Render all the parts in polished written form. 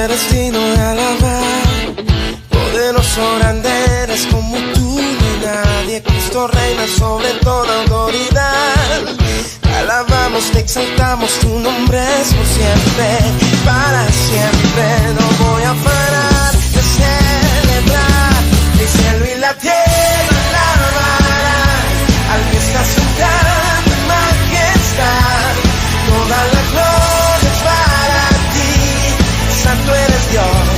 eres digno de alabar. Poderoso, grande eres, como tú no hay nadie. Cristo reina sobre toda autoridad. Te alabamos, te exaltamos, tu nombre es por siempre, para siempre. No voy a parar de celebrar. El cielo y la tierra alabarán al que está sentado en majestad. Toda la gloria es para ti. Santo eres Dios,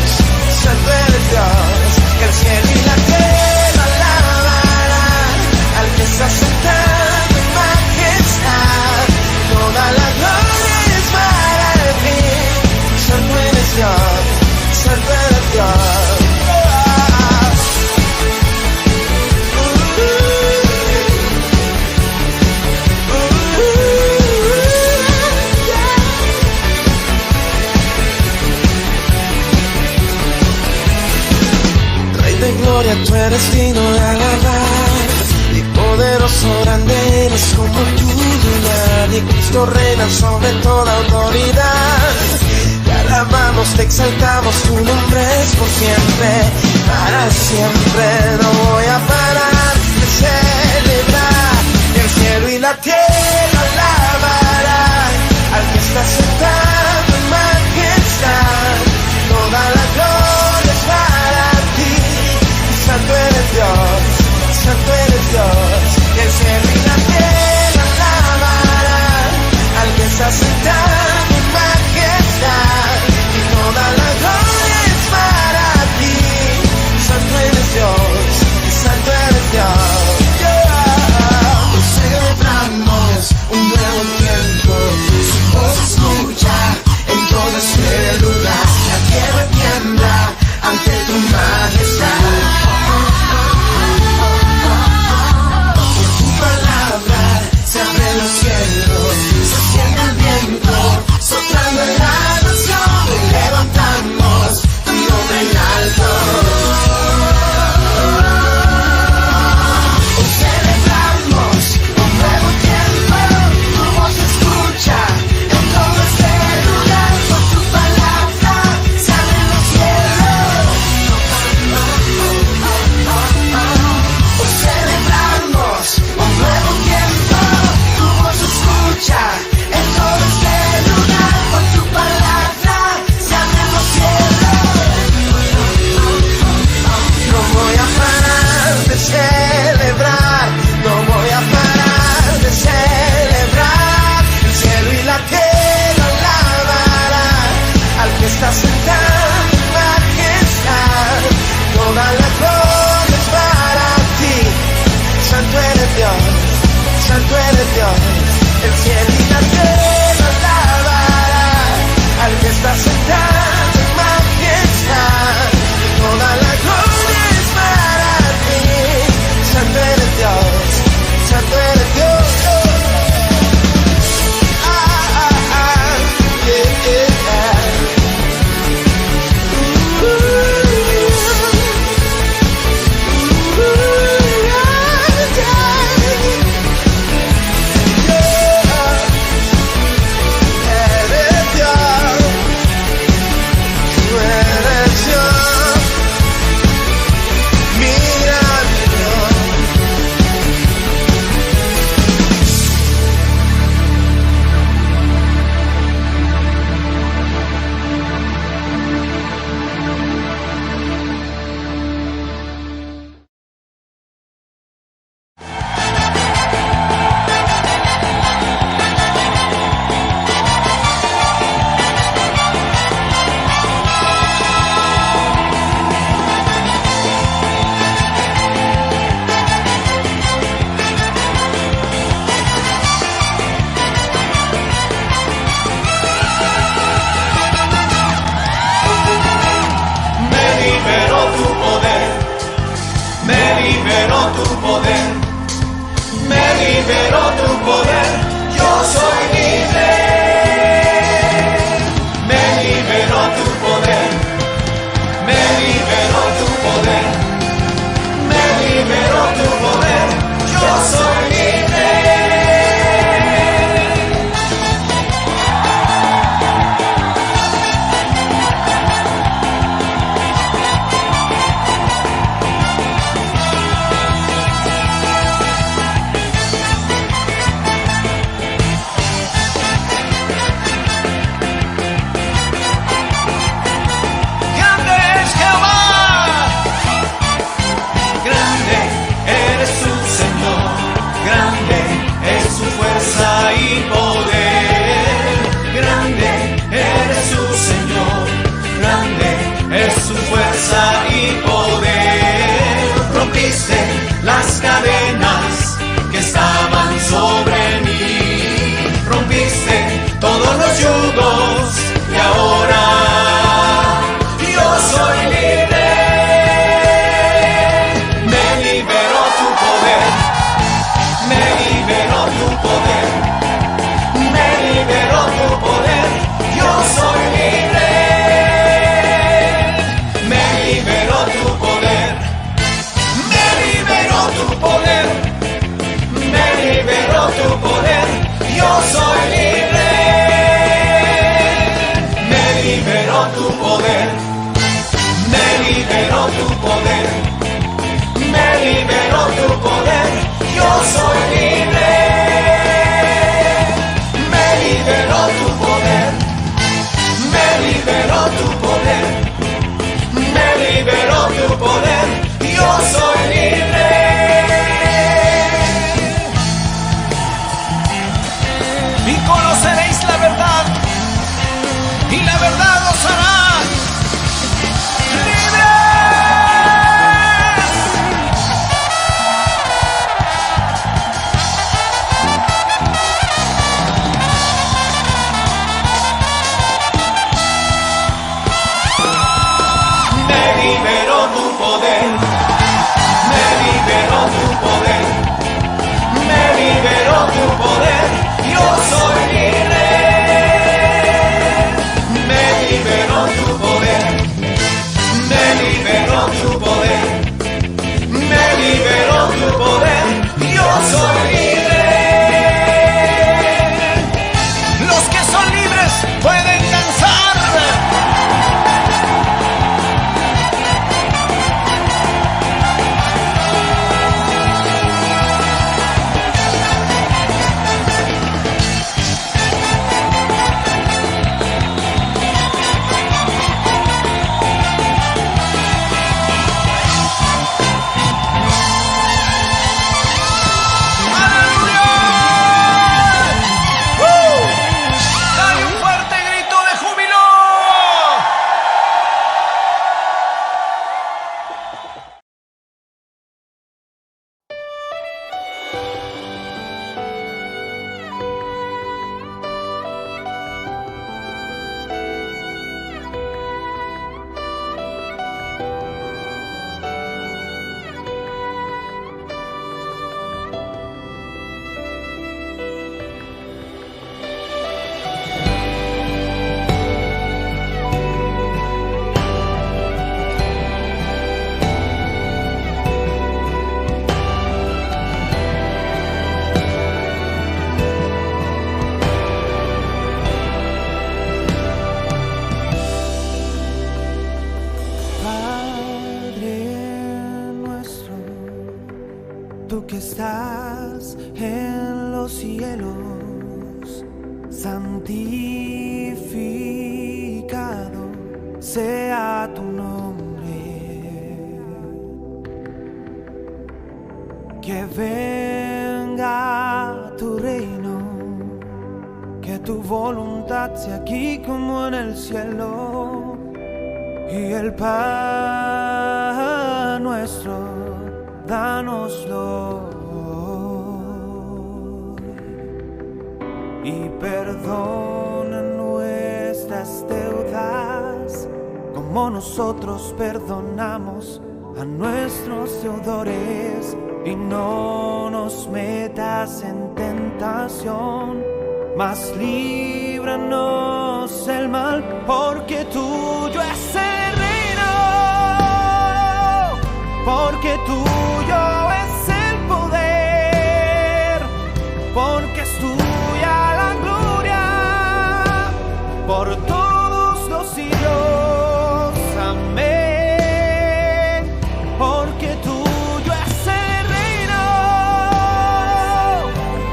santo eres Dios. El cielo y la tierra alabarán al que está sentado en majestad. Toda la gloria es para ti. Santo eres Dios, santo eres Dios. Gloria, tú eres digno de alabar, y poderoso, grande eres, como tú no nadie. Cristo reina sobre toda autoridad. Te alabamos, te exaltamos, tu nombre es por siempre, para siempre. No voy a parar de celebrar. El cielo y la tierra alabarán al que está sentado en majestad. Toda la gloria es para ti. Santo eres Dios, santo eres Dios. El cielo y la tierra alabarán al que está sentado en majestad. Y toda la gloria es para ti. Santo eres Dios, santo eres Dios. Celebramos un nuevo tiempo. Su voz escucha en todo este lugar. La tierra tiembla ante tu majestad. Los cielos, se siente el viento, soplando en la nación, y levantamos tu nombre en alto. Hoy celebramos un nuevo tiempo, tu voz se escucha en todo este lugar, por tu palabra se abren los cielos. Hoy celebramos un nuevo tiempo. Escucha en todo este lugar, por tu palabra se abren los cielos. No voy a parar de celebrar, no voy a parar de celebrar. El cielo y la tierra alabarán al que está sentado en majestad. Toda la gloria es para ti. Santo eres Dios, santo eres Dios. El cielo y la tierra alabarán al que está sentado en majestad. Toda la gloria es para ti. Santo eres Dios, santo eres Dios. rompiste las cadenas que estaban sobre mí, rompiste todos los yugos y ahora yo soy libre. Me liberó tu poder, me liberó tu poder, me liberó tu poder, yo soy libre. Me liberó tu poder, me liberó tu poder, me liberó tu poder, yo soy libre. Me liberó tu poder, me liberó tu poder, me liberó tu poder, yo soy libre. Me liberó tu poder, me liberó tu poder, me liberó tu poder, yo soy libre. Y conoceréis la verdad, y la verdad os hará libres. Me liberó tu poder, me liberó tu poder, me liberó tu poder, yo soy libre. Me liberó tu poder, me liberó tu poder, me liberó tu poder, yo soy libre. Los que son libres pueden danzar. ¡Dale un fuerte grito de júbilo! Padre nuestro, tú que estás en los cielos, santificado sea tu nombre. Que venga tu reino, que tu voluntad sea aquí como en el cielo. Y el pan nuestro, dánoslo hoy. Y perdona nuestras deudas, como nosotros perdonamos a nuestros deudores. Y no nos metas en tentación, mas líbranos del mal, porque tuyo es el reino, porque tuyo es el poder, porque es tuya la gloria, por todos los siglos. Amén. Porque tuyo es el reino,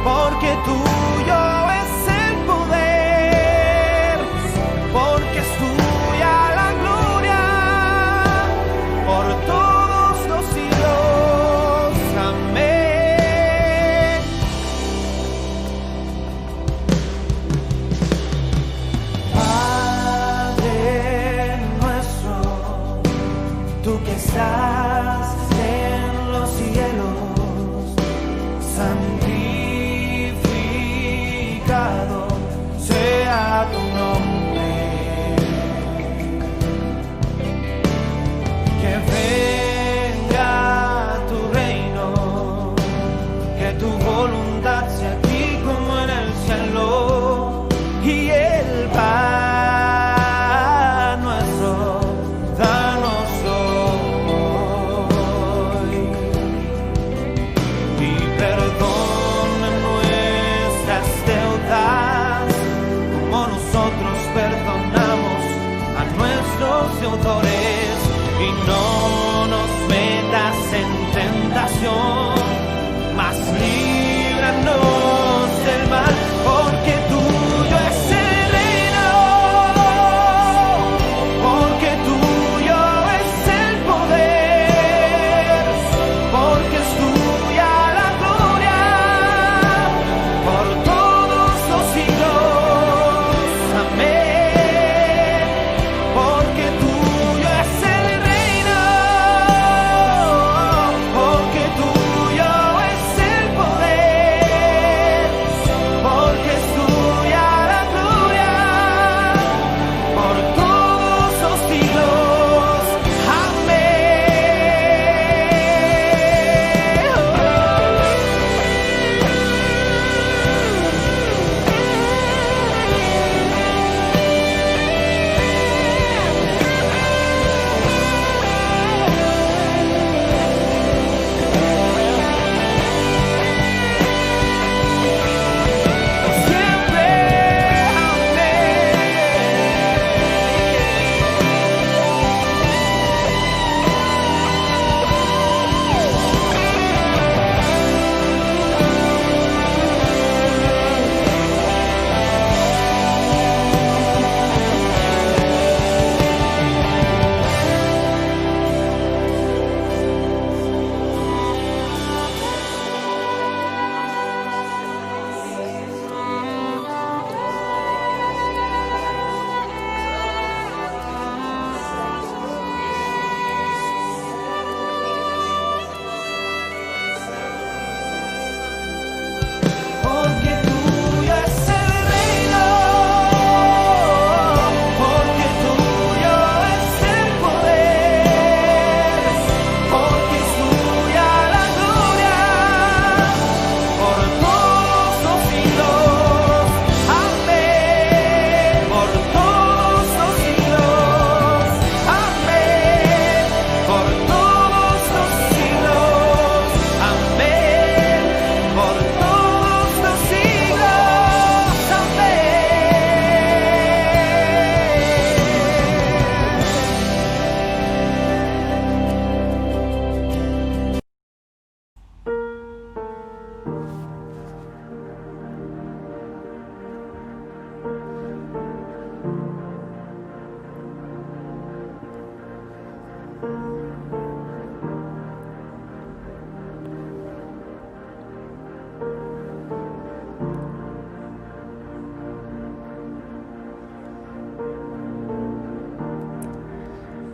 porque tuyo es el poder, porque es tuya la gloria, por todos los siglos.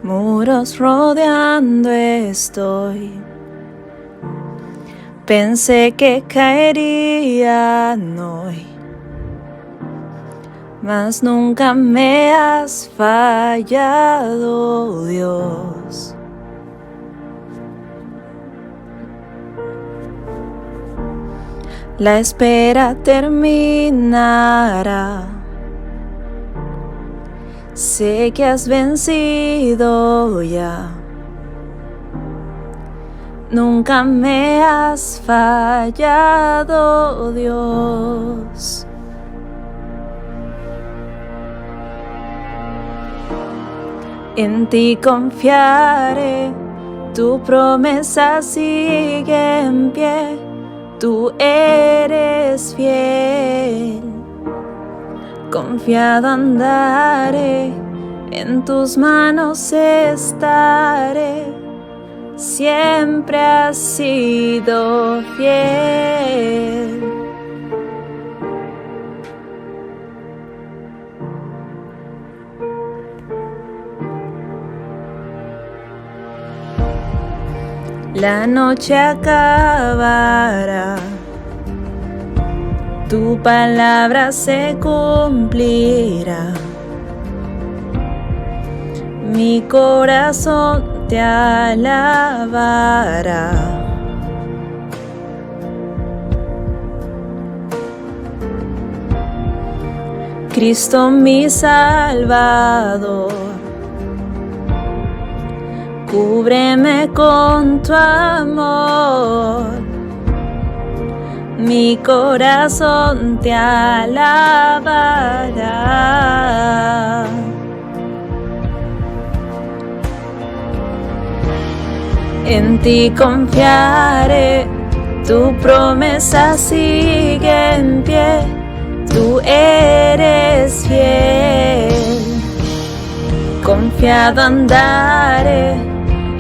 muros rodeando estoy. Pensé que caerían hoy, mas nunca me has fallado, Dios. La espera terminará. Sé que has vencido ya. Nunca me has fallado, Dios. En ti confiaré, tu promesa sigue en pie, tú eres fiel. Confiado andaré, en tus manos estaré, siempre has sido fiel. La noche acabará, tu palabra se cumplirá. Mi corazón te alabará. Cristo mi Salvador, cúbreme con tu amor. Mi corazón te alabará. En ti confiaré, tu promesa sigue en pie, tú eres fiel. Confiado andaré,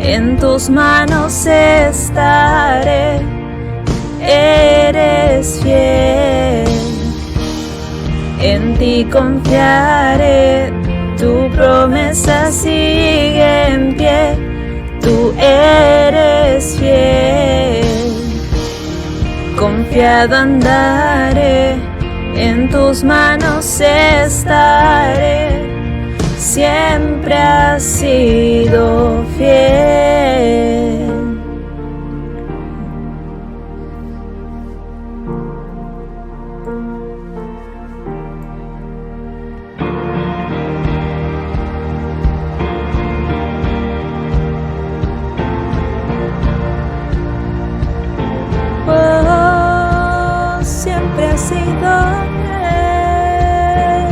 en tus manos estaré, eres fiel. En ti confiaré, tu promesa sigue en pie, tú eres fiel. Confiado andaré, en tus manos estaré, siempre has sido fiel. Oh, siempre has sido fiel.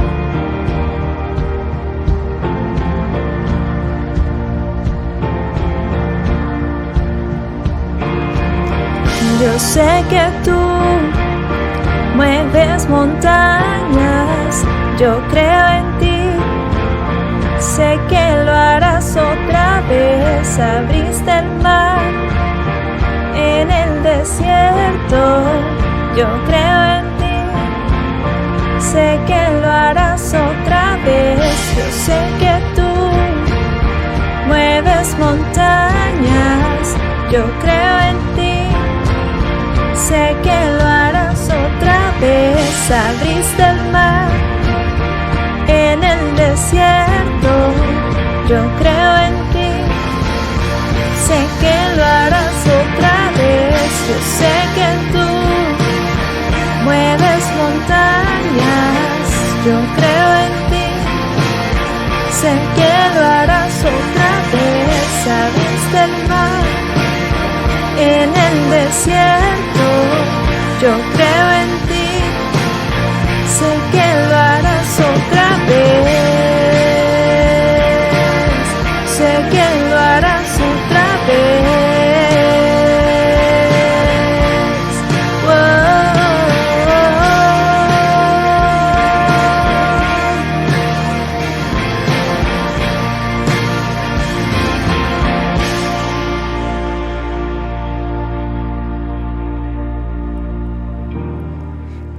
Yo sé que tú mueves montañas, yo creo en ti. Sé que lo harás otra vez, abriste el mar en el desierto, yo creo en ti. Sé que lo harás otra vez, yo sé que tú mueves montañas, yo creo en ti. Sé que lo harás otra vez, abriste el mar en el desierto, yo creo en ti. Sé que lo harás otra vez, yo sé que tú mueves montañas, yo creo en ti. Sé que lo harás otra vez, abriste el mar en el desierto, yo creo en ti. Sé que lo harás otra vez, sé que lo harás otra vez.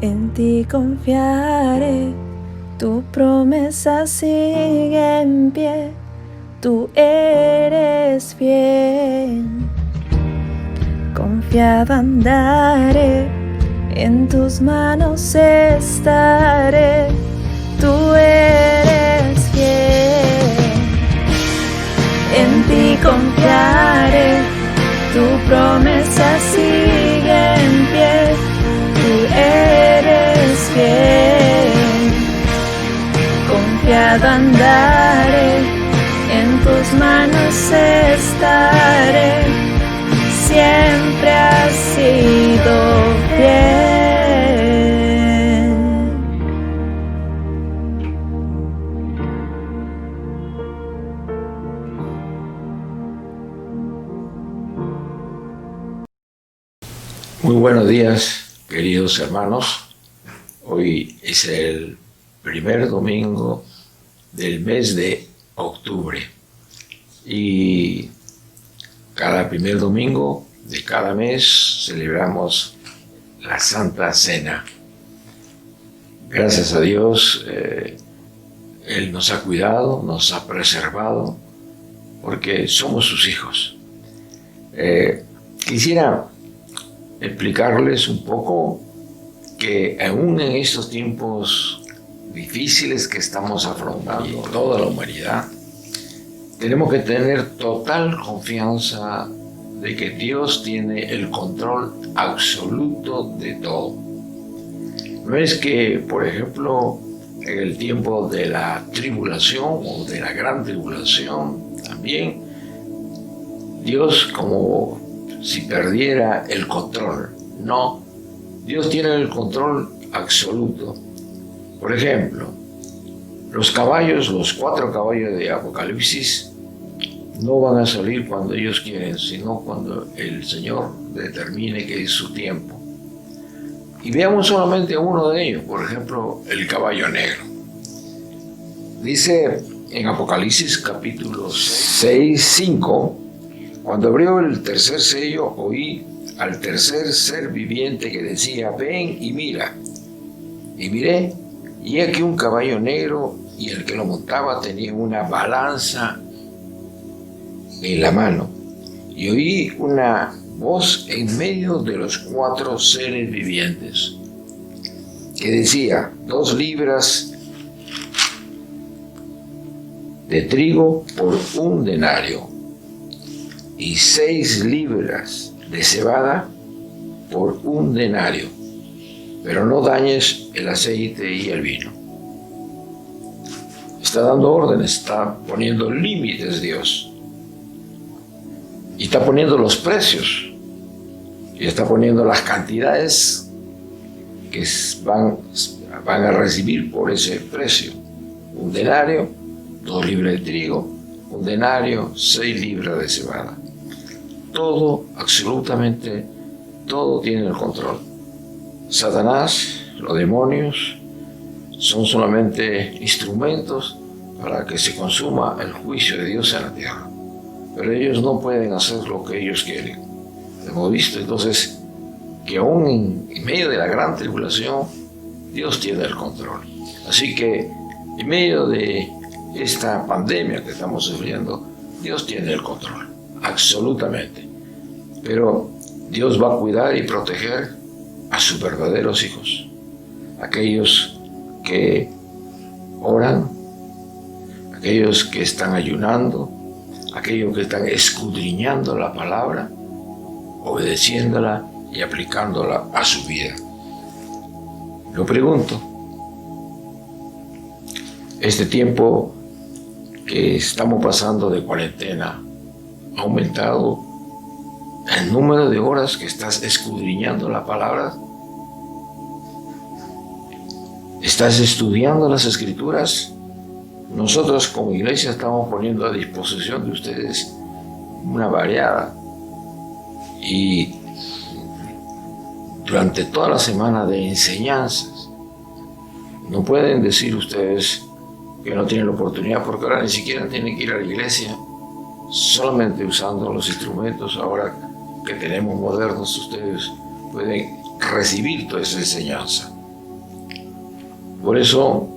En ti confiaré, tu promesa sigue en pie, tú eres fiel. Confiado andaré, en tus manos estaré, tú eres fiel. En ti confiaré, tu promesa sigue en pie, tú eres fiel. Confiado andaré, en tus manos estaré, siempre has sido fiel. Muy buenos días, queridos hermanos. Hoy es el primer domingo del mes de octubre y cada primer domingo de cada mes celebramos la Santa Cena. Gracias a Dios, Él nos ha cuidado, nos ha preservado, porque somos sus hijos. Quisiera explicarles un poco que aún en estos tiempos difíciles que estamos afrontando toda la humanidad, tenemos que tener total confianza de que Dios tiene el control absoluto de todo. No es que, por ejemplo, en el tiempo de la tribulación o de la gran tribulación, también Dios como si perdiera el control. No, Dios tiene el control absoluto. Por ejemplo, los caballos, los 4 caballos de Apocalipsis, no van a salir cuando ellos quieren, sino cuando el Señor determine que es su tiempo. Y veamos solamente uno de ellos, por ejemplo, el caballo negro. Dice en Apocalipsis capítulo 6:5, cuando abrió el tercer sello, oí al tercer ser viviente que decía: ven y mira. Y miré, y aquí un caballo negro, y el que lo montaba tenía una balanza en la mano. Y oí una voz en medio de los 4 seres vivientes, que decía: 2 libras de trigo por 1 denario. Y 6 libras de cebada por 1 denario, pero no dañes el aceite y el vino. Está dando órdenes, está poniendo límites Dios, y está poniendo los precios, y está poniendo las cantidades que van a recibir por ese precio. 1 denario, 2 libras de trigo, 1 denario, 6 libras de cebada. Todo, absolutamente todo tiene el control. Satanás, los demonios, son solamente instrumentos para que se consuma el juicio de Dios en la tierra. Pero ellos no pueden hacer lo que ellos quieren. Hemos visto entonces que aún en medio de la gran tribulación, Dios tiene el control. Así que en medio de esta pandemia que estamos sufriendo, Dios tiene el control. Absolutamente. Pero Dios va a cuidar y proteger a sus verdaderos hijos, aquellos que oran, aquellos que están ayunando, aquellos que están escudriñando la palabra, obedeciéndola y aplicándola a su vida. Lo pregunto, este tiempo que estamos pasando de cuarentena, ¿ha aumentado el número de horas que estás escudriñando la palabra? ¿Estás estudiando las Escrituras? Nosotros como iglesia estamos poniendo a disposición de ustedes una variada, y durante toda la semana de enseñanzas. No pueden decir ustedes que no tienen la oportunidad, porque ahora ni siquiera tienen que ir a la iglesia. Solamente usando los instrumentos ahora que tenemos modernos, ustedes pueden recibir toda esa enseñanza. Por eso,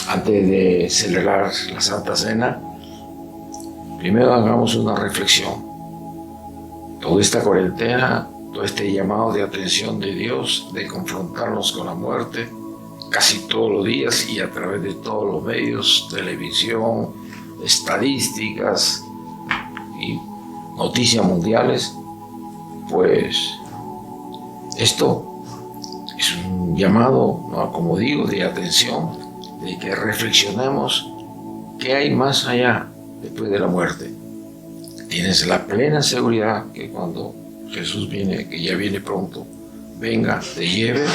antes de celebrar la Santa Cena, primero hagamos una reflexión. Toda esta cuarentena, todo este llamado de atención de Dios, de confrontarnos con la muerte, casi todos los días y a través de todos los medios, televisión, estadísticas y noticias mundiales, pues esto es un llamado, ¿no?, como digo, de atención, de que reflexionemos qué hay más allá después de la muerte. Tienes la plena seguridad que cuando Jesús viene, que ya viene pronto, venga, te lleve,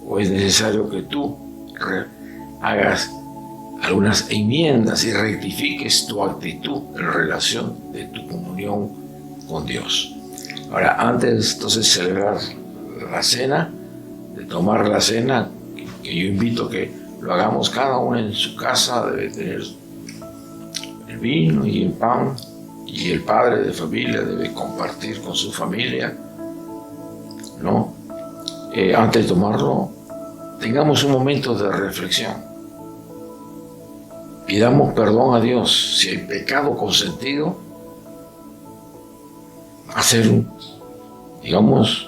o es necesario que tú hagas algunas enmiendas y rectifiques tu actitud en relación de tu comunión con Dios. Ahora, antes entonces de celebrar la cena, de tomar la cena, que yo invito a que lo hagamos cada uno en su casa, debe tener el vino y el pan, y el padre de familia debe compartir con su familia, ¿no? Antes de tomarlo, tengamos un momento de reflexión. Pidamos perdón a Dios si hay pecado consentido, hacer, digamos,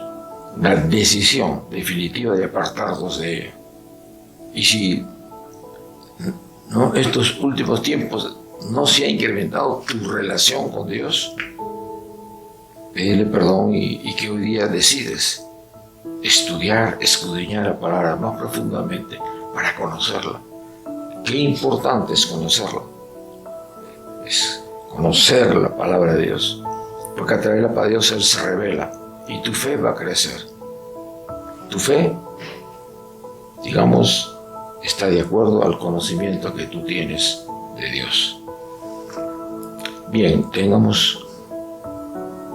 una decisión definitiva de apartarnos de él. Y si no, estos últimos tiempos no se ha incrementado tu relación con Dios, pídele perdón y que hoy día decides estudiar, escudriñar la palabra más profundamente para conocerla. Qué importante es conocerla. Es conocer la palabra de Dios, porque a través de la palabra de Dios Él se revela y tu fe va a crecer. Tu fe, digamos, está de acuerdo al conocimiento que tú tienes de Dios. Bien, tengamos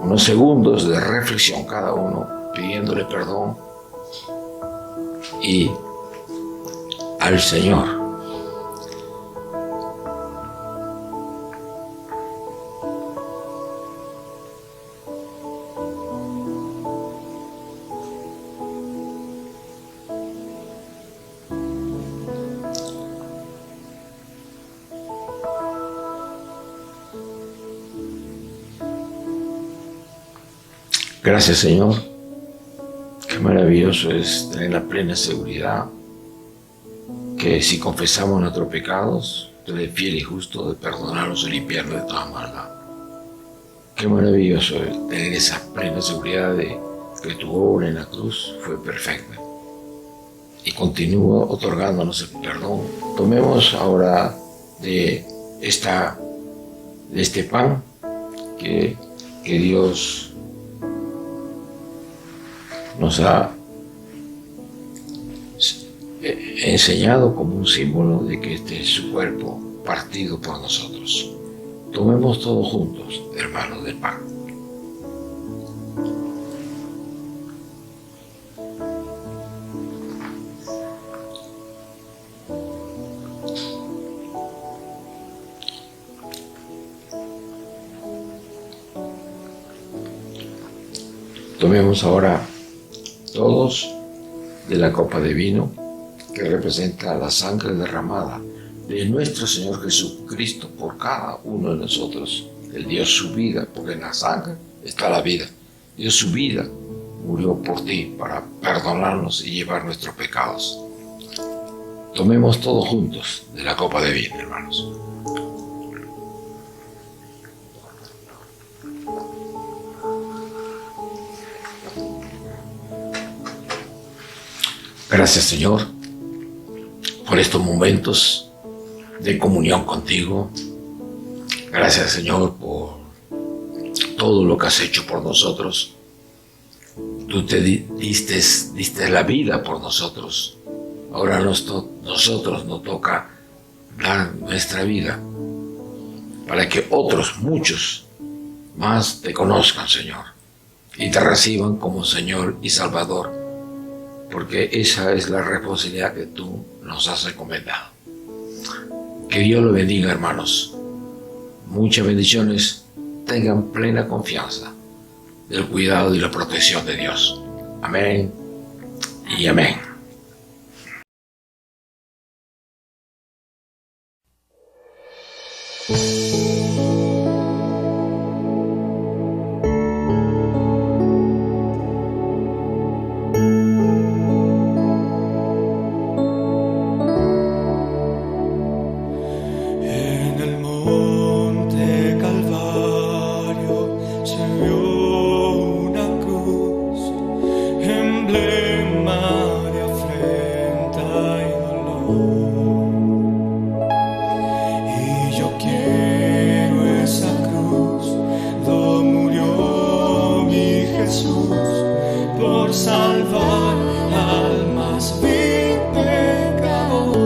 unos segundos de reflexión cada uno, pidiéndole perdón y al Señor. Gracias, Señor. Qué maravilloso es tener la plena seguridad que si confesamos nuestros pecados, tú eres fiel y justo de perdonarnos y limpiarnos de toda maldad. Qué maravilloso es tener esa plena seguridad de que tu obra en la cruz fue perfecta y continúa otorgándonos el perdón. Tomemos ahora de este pan que Dios nos ha enseñado como un símbolo de que este es su cuerpo partido por nosotros. Tomemos todos juntos, hermanos, del pan. Tomemos ahora todos de la copa de vino que representa la sangre derramada de nuestro Señor Jesucristo por cada uno de nosotros. Él dio su vida, porque en la sangre está la vida. Dio su vida, murió por ti para perdonarnos y llevar nuestros pecados. Tomemos todos juntos de la copa de vino, hermanos. Gracias, Señor, por estos momentos de comunión contigo. Gracias, Señor, por todo lo que has hecho por nosotros. Tú te diste la vida por nosotros. Ahora nosotros nos toca dar nuestra vida para que otros, muchos más, te conozcan, Señor, y te reciban como Señor y Salvador, porque esa es la responsabilidad que tú nos has encomendado. Que Dios lo bendiga, hermanos. Muchas bendiciones. Tengan plena confianza del cuidado y la protección de Dios. Amén y amén. por salvar al más vil pecador.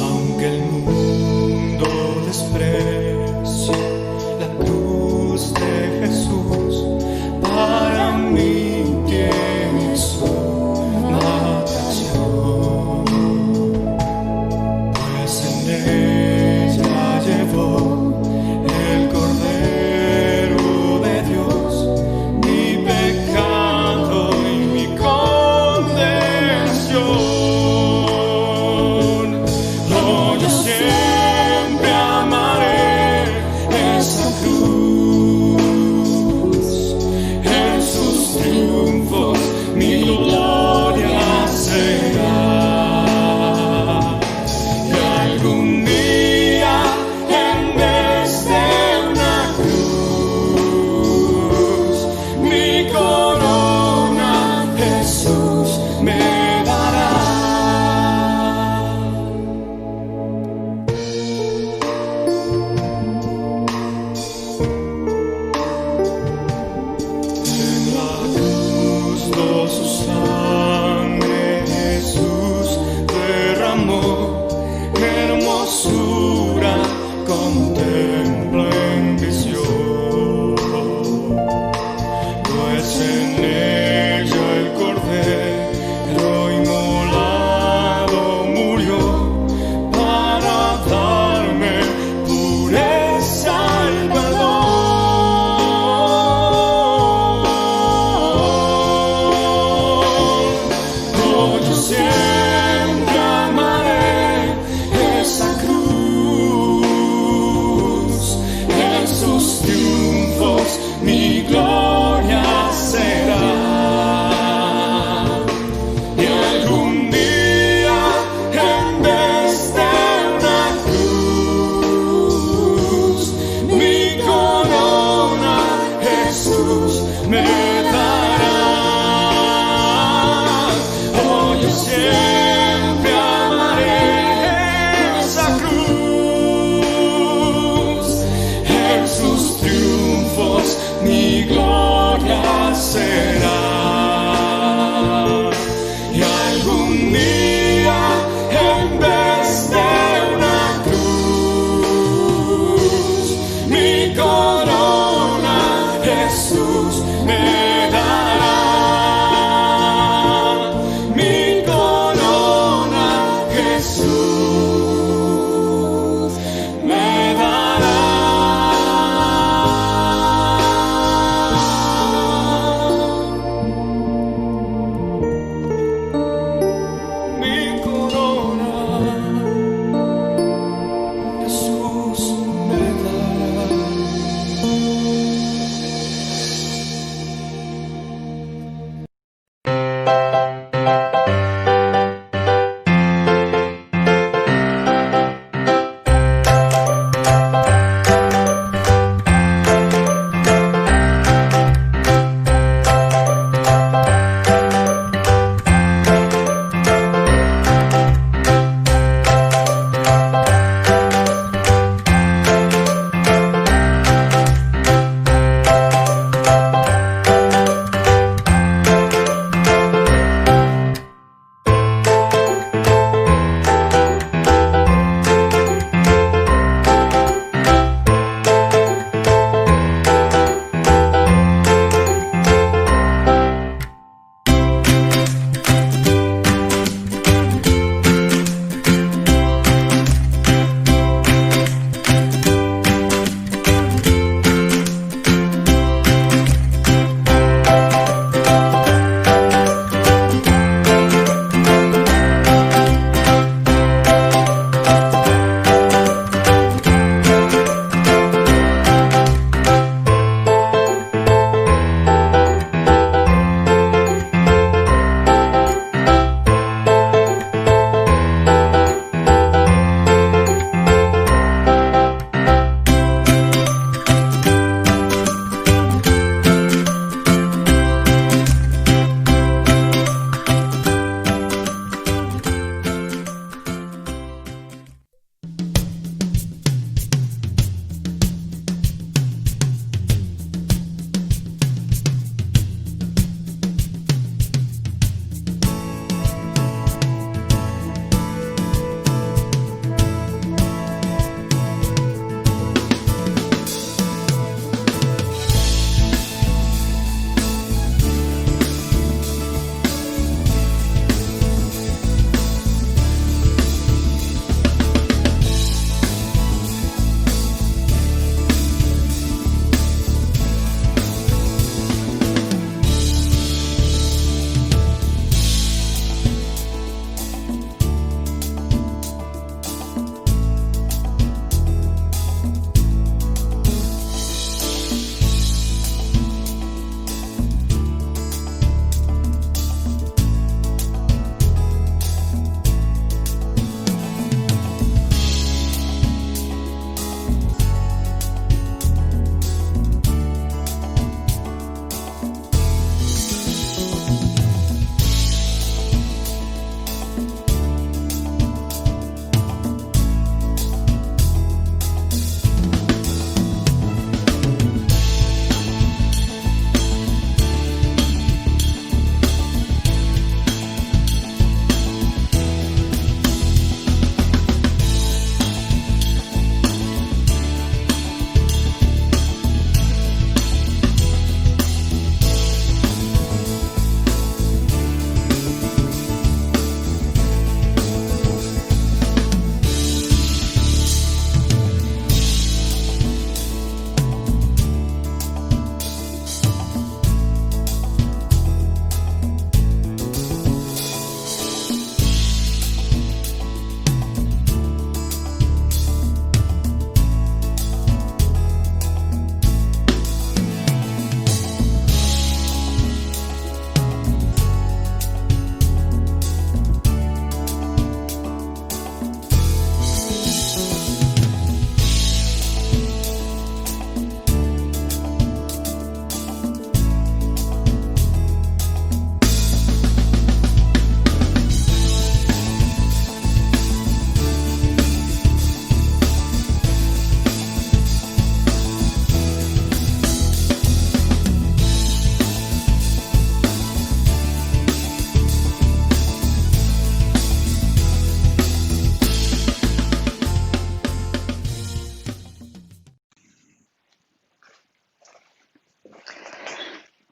Aunque el mundo desprecie la cruz de Jesús, para mí tiene su atracción, pues en ella llevó el Cordero de Dios mi pecado y mi condenación. Oh, yo siempre amaré esa cruz, en sus triunfos mi gloria será. Y algún día, en vez de una cruz, mi corona Jesús me dará. En la cruz su sangre Jesús derramó, hermosura contemplo en visión, pues en ella el Cordero inmolado murió para darme pureza y perdón. Oh, yo siempre amaré esa cruz, en sus triunfos mi gloria será. Y algún día, en vez de una cruz, mi corona Jesús me dará. Oh, yo siempre amaré esa cruz, en sus triunfos mi gloria será. Y algún día, en vez de una cruz, mi corona Jesús me dará. Mi corona Jesús me dará.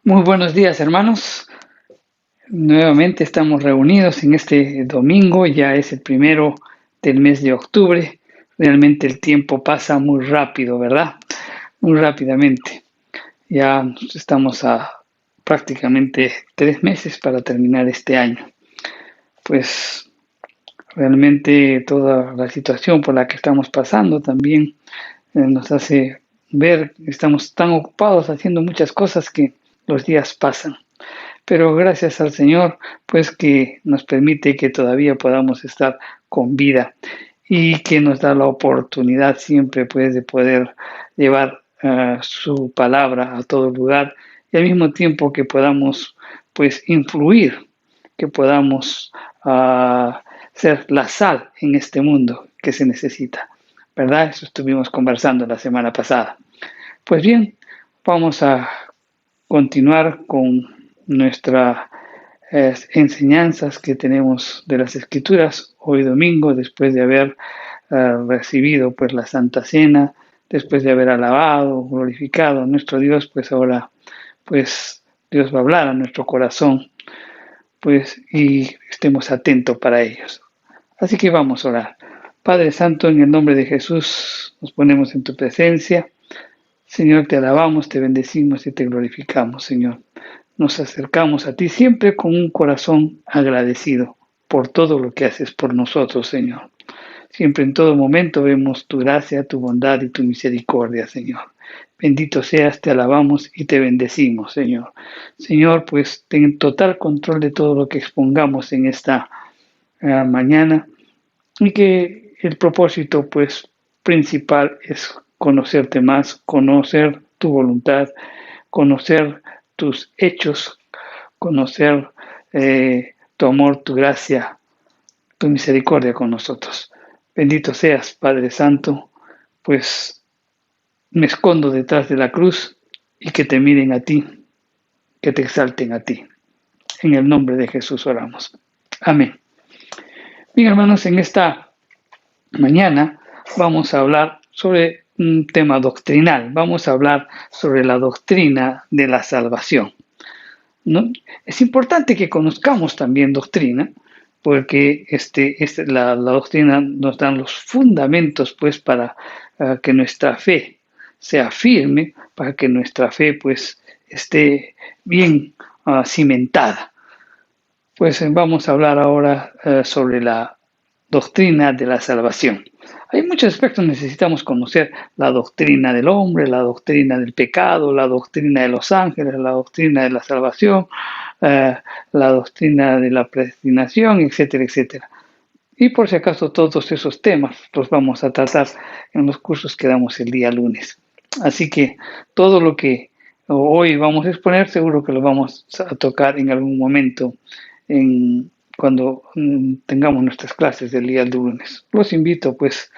Muy buenos días, hermanos. Nuevamente estamos reunidos en este domingo, ya es el primero del mes de octubre. Realmente el tiempo pasa muy rápido, ¿verdad? Muy rápidamente. Ya estamos a prácticamente 3 meses para terminar este año. Pues realmente toda la situación por la que estamos pasando también nos hace ver que estamos tan ocupados haciendo muchas cosas que los días pasan. Pero gracias al Señor, pues que nos permite que todavía podamos estar con vida y que nos da la oportunidad siempre, pues, de poder llevar su palabra a todo lugar y al mismo tiempo que podamos, pues, influir, que podamos ser la sal en este mundo que se necesita, ¿verdad? Eso estuvimos conversando la semana pasada. Pues bien, vamos a continuar con nuestras enseñanzas que tenemos de las Escrituras hoy domingo, después de haber recibido pues la Santa Cena, después de haber alabado, glorificado a nuestro Dios, pues ahora pues Dios va a hablar a nuestro corazón, pues y estemos atentos para ellos. Así que vamos a orar. Padre Santo, en el nombre de Jesús, nos ponemos en tu presencia. Señor, te alabamos, te bendecimos y te glorificamos, Señor. Nos acercamos a ti siempre con un corazón agradecido por todo lo que haces por nosotros, Señor. Siempre en todo momento vemos tu gracia, tu bondad y tu misericordia, Señor. Bendito seas, te alabamos y te bendecimos, Señor. Señor, pues ten total control de todo lo que expongamos en esta mañana y que el propósito, pues, principal es conocerte más, conocer tu voluntad, conocer tus hechos, conocer tu amor, tu gracia, tu misericordia con nosotros. Bendito seas, Padre Santo, pues me escondo detrás de la cruz y que te miren a ti, que te exalten a ti. En el nombre de Jesús oramos. Amén. Bien, hermanos, en esta mañana vamos a hablar sobre un tema doctrinal. Vamos a hablar sobre la doctrina de la salvación, ¿no? Es importante que conozcamos también doctrina, porque la doctrina nos da los fundamentos, pues, para que nuestra fe sea firme, para que nuestra fe, pues, esté bien cimentada. Pues vamos a hablar ahora sobre la doctrina de la salvación. Hay muchos aspectos, necesitamos conocer la doctrina del hombre, la doctrina del pecado, la doctrina de los ángeles, la doctrina de la salvación, la doctrina de la predestinación, etcétera, etcétera. Y por si acaso todos esos temas los vamos a tratar en los cursos que damos el día lunes. Así que todo lo que hoy vamos a exponer seguro que lo vamos a tocar en algún momento cuando tengamos nuestras clases del día lunes. Los invito pues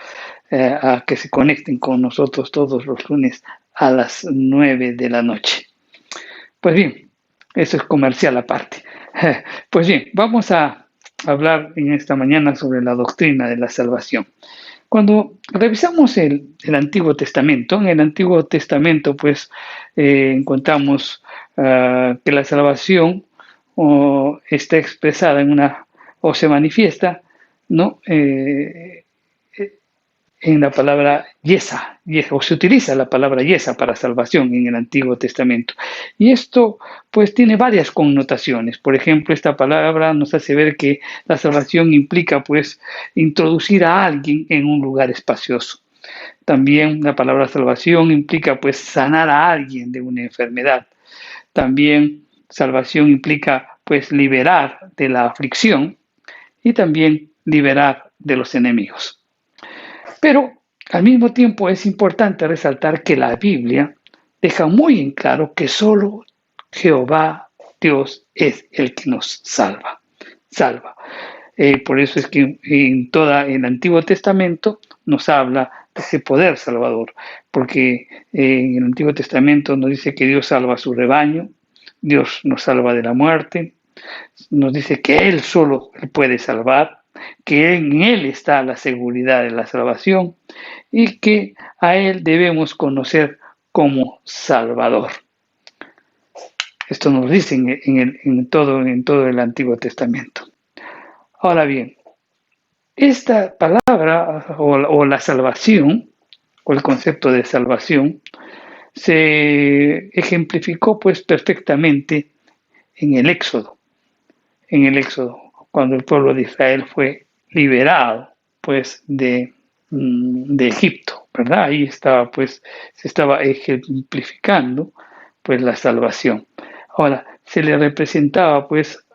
a que se conecten con nosotros todos los lunes a las 9 de la noche. Pues bien, eso es comercial aparte. Pues bien, vamos a hablar en esta mañana sobre la doctrina de la salvación. Cuando revisamos el Antiguo Testamento, en el Antiguo Testamento pues encontramos que la salvación está expresada o se manifiesta, ¿no? En la palabra yesa, o se utiliza la palabra yesa para salvación en el Antiguo Testamento. Y esto pues tiene varias connotaciones. Por ejemplo, esta palabra nos hace ver que la salvación implica pues introducir a alguien en un lugar espacioso. También la palabra salvación implica pues sanar a alguien de una enfermedad. También salvación implica pues liberar de la aflicción y también liberar de los enemigos. Pero al mismo tiempo es importante resaltar que la Biblia deja muy en claro que solo Jehová Dios es el que nos salva. Por eso es que en todo el Antiguo Testamento nos habla de ese poder salvador, porque en el Antiguo Testamento nos dice que Dios salva a su rebaño, Dios nos salva de la muerte, nos dice que Él solo puede salvar, que en Él está la seguridad de la salvación y que a Él debemos conocer como Salvador. Esto nos dice en todo el Antiguo Testamento. Ahora bien, esta palabra o la salvación, o el concepto de salvación, se ejemplificó pues perfectamente en el Éxodo, cuando el pueblo de Israel fue liberado pues de Egipto, ¿verdad? Ahí estaba pues, se estaba ejemplificando pues la salvación. Ahora, se le representaba pues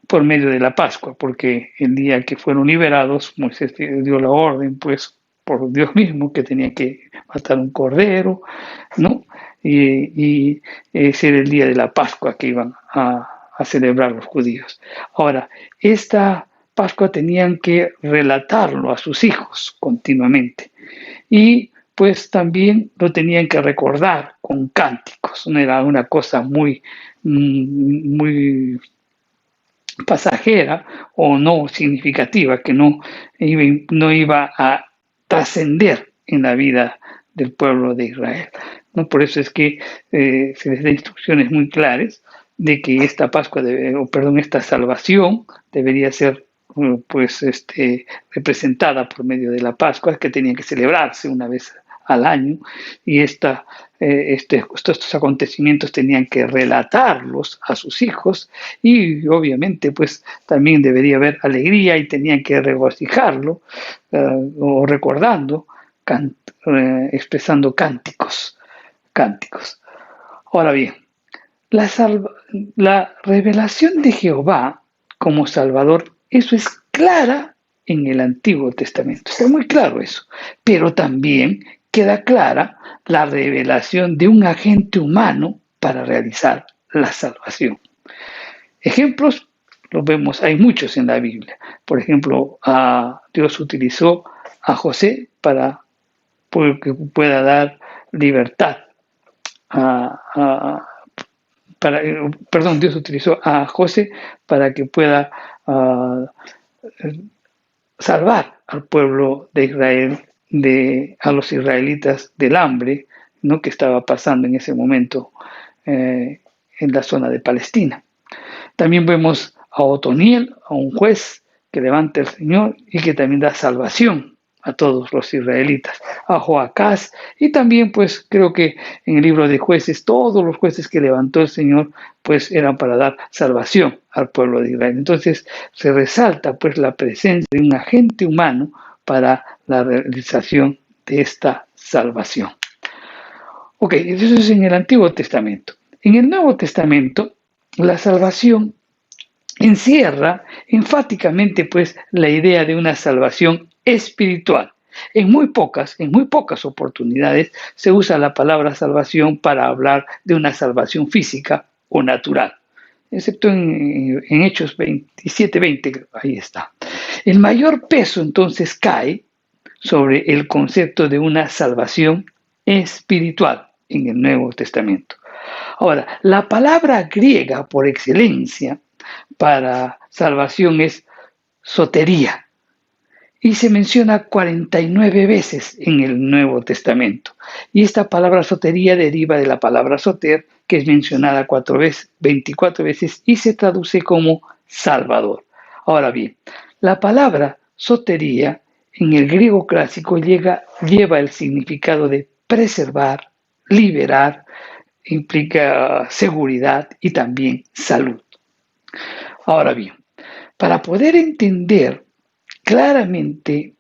por medio de la Pascua, porque el día que fueron liberados, Moisés dio la orden, pues, por Dios mismo, que tenía que matar un cordero, ¿no? Y ese era el día de la Pascua que iban a celebrar los judíos. Ahora, esta Pascua tenían que relatarlo a sus hijos continuamente. Y pues también lo tenían que recordar con cánticos. No era una cosa muy pasajera o no significativa, que no iba a trascender en la vida del pueblo de Israel, ¿no? Por eso es que se les da instrucciones muy claras de que esta Pascua, esta salvación debería ser representada por medio de la Pascua, que tenía que celebrarse una vez al año, y estos acontecimientos tenían que relatarlos a sus hijos, y obviamente pues también debería haber alegría y tenían que regocijarlo o recordando, expresando cánticos. Ahora bien, la revelación de Jehová como Salvador, eso es clara en el Antiguo Testamento, está muy claro eso, pero también queda clara la revelación de un agente humano para realizar la salvación. Ejemplos los vemos, hay muchos en la Biblia. Por ejemplo, Dios utilizó a José para que pueda dar libertad. Dios utilizó a José para que pueda salvar al pueblo de Israel, a los israelitas del hambre, ¿no?, que estaba pasando en ese momento en la zona de Palestina. También vemos a Otoniel, a un juez que levanta el Señor y que también da salvación a todos los israelitas, a Joacás, y también pues creo que en el libro de Jueces todos los jueces que levantó el Señor pues eran para dar salvación al pueblo de Israel. Entonces se resalta pues la presencia de un agente humano para la realización de esta salvación. Ok, eso es en el Antiguo Testamento. En el Nuevo Testamento la salvación encierra enfáticamente pues la idea de una salvación espiritual. En muy pocas oportunidades se usa la palabra salvación para hablar de una salvación física o natural, excepto en Hechos 27:20, ahí está. El mayor peso entonces cae sobre el concepto de una salvación espiritual en el Nuevo Testamento. Ahora, la palabra griega por excelencia para salvación es sotería, y se menciona 49 veces en el Nuevo Testamento. Y esta palabra sotería deriva de la palabra soter, que es mencionada 24 veces y se traduce como Salvador. Ahora bien, la palabra sotería en el griego clásico lleva el significado de preservar, liberar, implica seguridad y también salud. Ahora bien, para poder entender claramente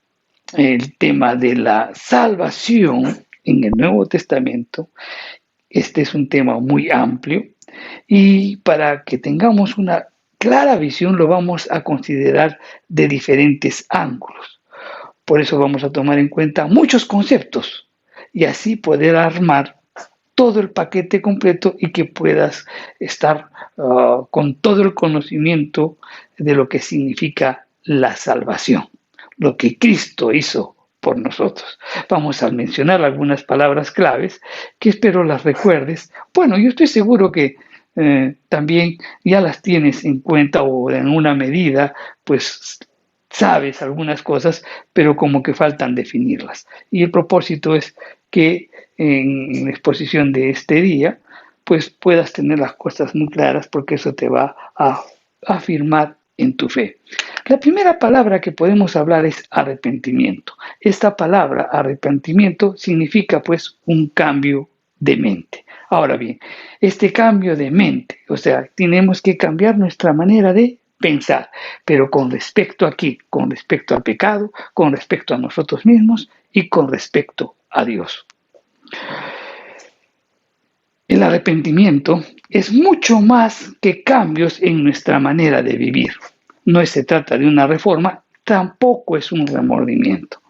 el tema de la salvación en el Nuevo Testamento, este es un tema muy amplio, y para que tengamos una clara visión lo vamos a considerar de diferentes ángulos. Por eso vamos a tomar en cuenta muchos conceptos y así poder armar todo el paquete completo y que puedas estar con todo el conocimiento de lo que significa la salvación, lo que Cristo hizo por nosotros. Vamos a mencionar algunas palabras claves que espero las recuerdes. Bueno, yo estoy seguro que también ya las tienes en cuenta o en una medida, pues sabes algunas cosas, pero como que faltan definirlas. Y el propósito es que en la exposición de este día pues puedas tener las cosas muy claras, porque eso te va a afirmar en tu fe. La primera palabra que podemos hablar es arrepentimiento. Esta palabra arrepentimiento significa pues un cambio de mente. Ahora bien, este cambio de mente, o sea, tenemos que cambiar nuestra manera de pensar, pero con respecto aquí, con respecto al pecado, con respecto a nosotros mismos y con respecto a Dios. El arrepentimiento es mucho más que cambios en nuestra manera de vivir. No se trata de una reforma, tampoco es un remordimiento.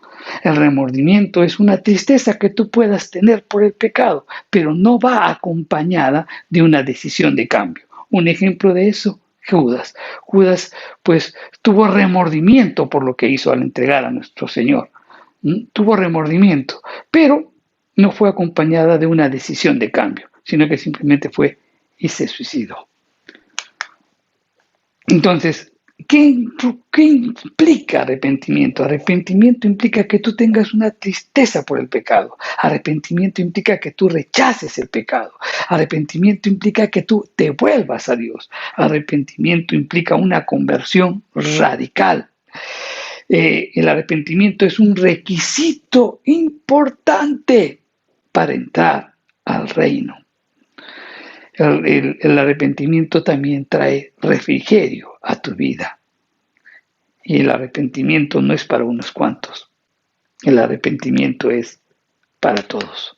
El remordimiento es una tristeza que tú puedas tener por el pecado, pero no va acompañada de una decisión de cambio. Un ejemplo de eso, Judas. Judas, pues, tuvo remordimiento por lo que hizo al entregar a nuestro Señor. Tuvo remordimiento, pero no fue acompañada de una decisión de cambio, sino que simplemente fue y se suicidó. Entonces, ¿qué implica arrepentimiento? Arrepentimiento implica que tú tengas una tristeza por el pecado. Arrepentimiento implica que tú rechaces el pecado. Arrepentimiento implica que tú te vuelvas a Dios. Arrepentimiento implica una conversión radical. El arrepentimiento es un requisito importante para entrar al reino. El arrepentimiento también trae refrigerio a tu vida. Y el arrepentimiento no es para unos cuantos. El arrepentimiento es para todos.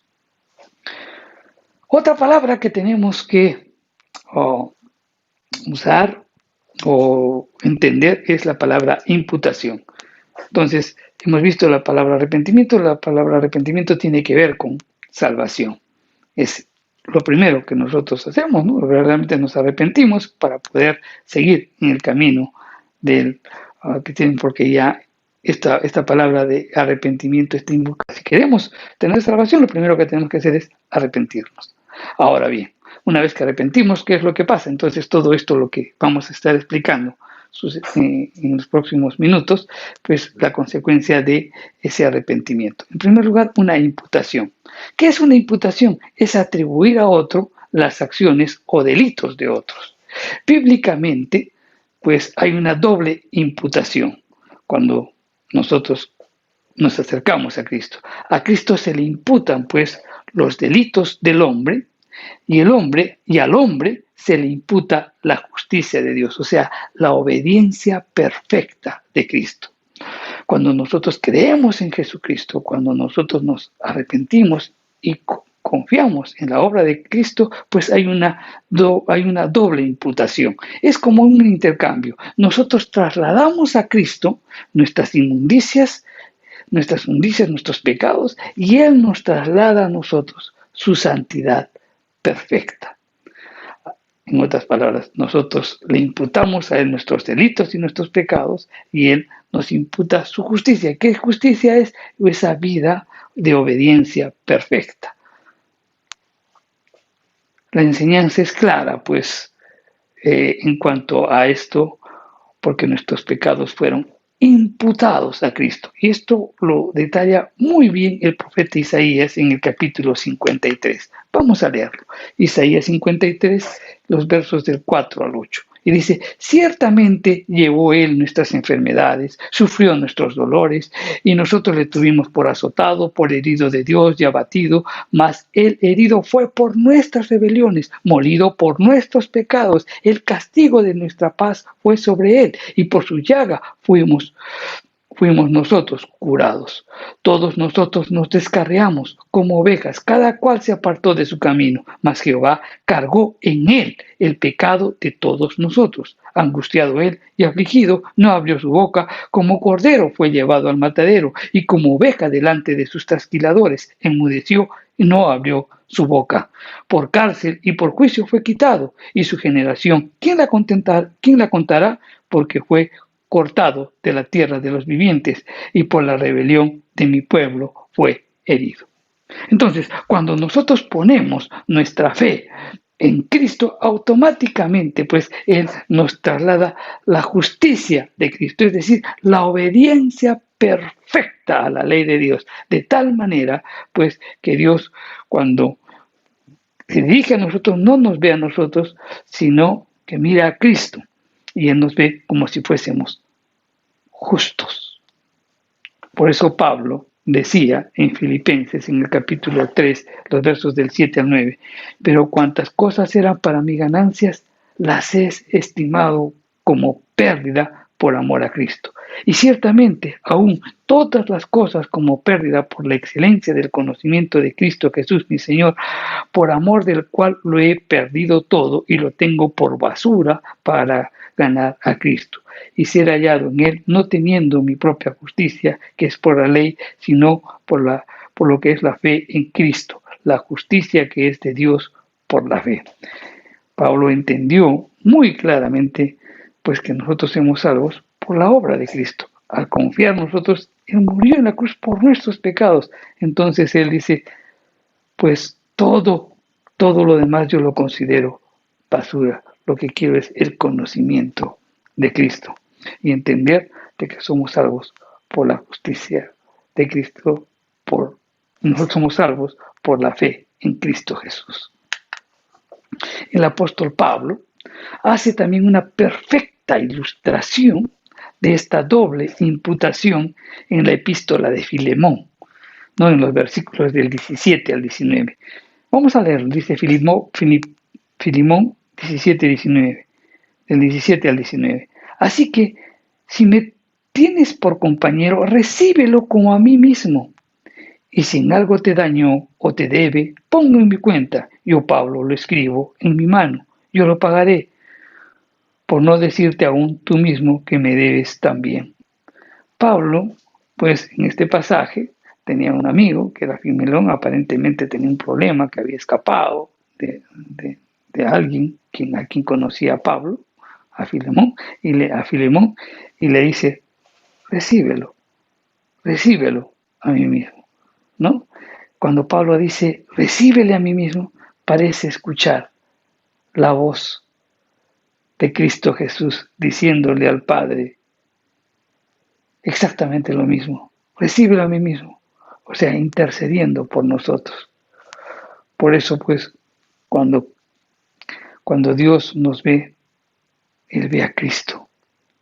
Otra palabra que tenemos que usar o entender es la palabra imputación. Entonces, hemos visto la palabra arrepentimiento. La palabra arrepentimiento tiene que ver con salvación. Es lo primero que nosotros hacemos, ¿no? Realmente nos arrepentimos para poder seguir en el camino del que tienen, porque ya esta palabra de arrepentimiento está invocada. Si queremos tener salvación, lo primero que tenemos que hacer es arrepentirnos. Ahora bien, una vez que arrepentimos, ¿qué es lo que pasa? Entonces, todo esto lo que vamos a estar explicando en los próximos minutos, pues la consecuencia de ese arrepentimiento. En primer lugar, una imputación. ¿Qué es una imputación? Es atribuir a otro las acciones o delitos de otros. Bíblicamente, pues hay una doble imputación cuando nosotros nos acercamos a Cristo. A Cristo se le imputan pues los delitos del hombre y al hombre se le imputa la justicia de Dios, o sea, la obediencia perfecta de Cristo. Cuando nosotros creemos en Jesucristo, cuando nosotros nos arrepentimos y confiamos en la obra de Cristo, pues hay una doble imputación. Es como un intercambio. Nosotros trasladamos a Cristo nuestras inmundicias, nuestros pecados, y Él nos traslada a nosotros su santidad perfecta. En otras palabras, nosotros le imputamos a Él nuestros delitos y nuestros pecados, y Él nos imputa su justicia. ¿Qué justicia es? Esa vida de obediencia perfecta. La enseñanza es clara, pues, en cuanto a esto, porque nuestros pecados fueron imputados a Cristo. Y esto lo detalla muy bien el profeta Isaías en el capítulo 53. Vamos a leerlo. Isaías 53, los versos del 4 al 8. Y dice: ciertamente llevó Él nuestras enfermedades, sufrió nuestros dolores, y nosotros le tuvimos por azotado, por herido de Dios y abatido, mas Él herido fue por nuestras rebeliones, molido por nuestros pecados. El castigo de nuestra paz fue sobre Él, y por su llaga fuimos nosotros curados. Todos nosotros nos descarriamos como ovejas, cada cual se apartó de su camino, mas Jehová cargó en Él el pecado de todos nosotros. Angustiado Él y afligido, no abrió su boca, como cordero fue llevado al matadero, y como oveja delante de sus trasquiladores, enmudeció y no abrió su boca. Por cárcel y por juicio fue quitado, y su generación, ¿quién la contará? Porque fue cortado de la tierra de los vivientes, y por la rebelión de mi pueblo fue herido. Entonces, cuando nosotros ponemos nuestra fe en Cristo, automáticamente pues Él nos traslada la justicia de Cristo, es decir, la obediencia perfecta a la ley de Dios, de tal manera pues que Dios, cuando se dirige a nosotros, no nos ve a nosotros, sino que mira a Cristo y Él nos ve como si fuésemos justos. Por eso Pablo decía en Filipenses, en el capítulo 3, los versos del 7 al 9, pero cuantas cosas eran para mí ganancias, las he estimado como pérdida por amor a Cristo. Y ciertamente, aún todas las cosas como pérdida por la excelencia del conocimiento de Cristo Jesús, mi Señor, por amor del cual lo he perdido todo y lo tengo por basura para ganar a Cristo y ser hallado en Él, no teniendo mi propia justicia, que es por la ley, sino por lo que es la fe en Cristo, la justicia que es de Dios por la fe. Pablo entendió muy claramente pues que nosotros somos salvos por la obra de Cristo. Al confiar nosotros, Él murió en la cruz por nuestros pecados. Entonces Él dice, pues todo lo demás yo lo considero basura. Lo que quiero es el conocimiento de Cristo y entender de que somos salvos por la justicia de Cristo, nosotros somos salvos por la fe en Cristo Jesús. El apóstol Pablo hace también una perfecta ilustración de esta doble imputación en la epístola de Filemón, ¿no? En los versículos del 17 al 19. Vamos a leerlo, dice Filemón 17-19, del 17 al 19. Así que, si me tienes por compañero, recíbelo como a mí mismo. Y si en algo te dañó o te debe, ponlo en mi cuenta. Yo, Pablo, lo escribo en mi mano. Yo lo pagaré, por no decirte aún tú mismo que me debes también. Pablo, pues en este pasaje, tenía un amigo que era Filemón, aparentemente tenía un problema, que había escapado de alguien a quien conocía a Pablo, a Filemón, y le dice, recíbelo a mí mismo, ¿no? Cuando Pablo dice, recíbele a mí mismo, parece escuchar la voz de Cristo Jesús diciéndole al Padre exactamente lo mismo, recíbelo a mí mismo, o sea, intercediendo por nosotros. Por eso, pues, cuando Dios nos ve, Él ve a Cristo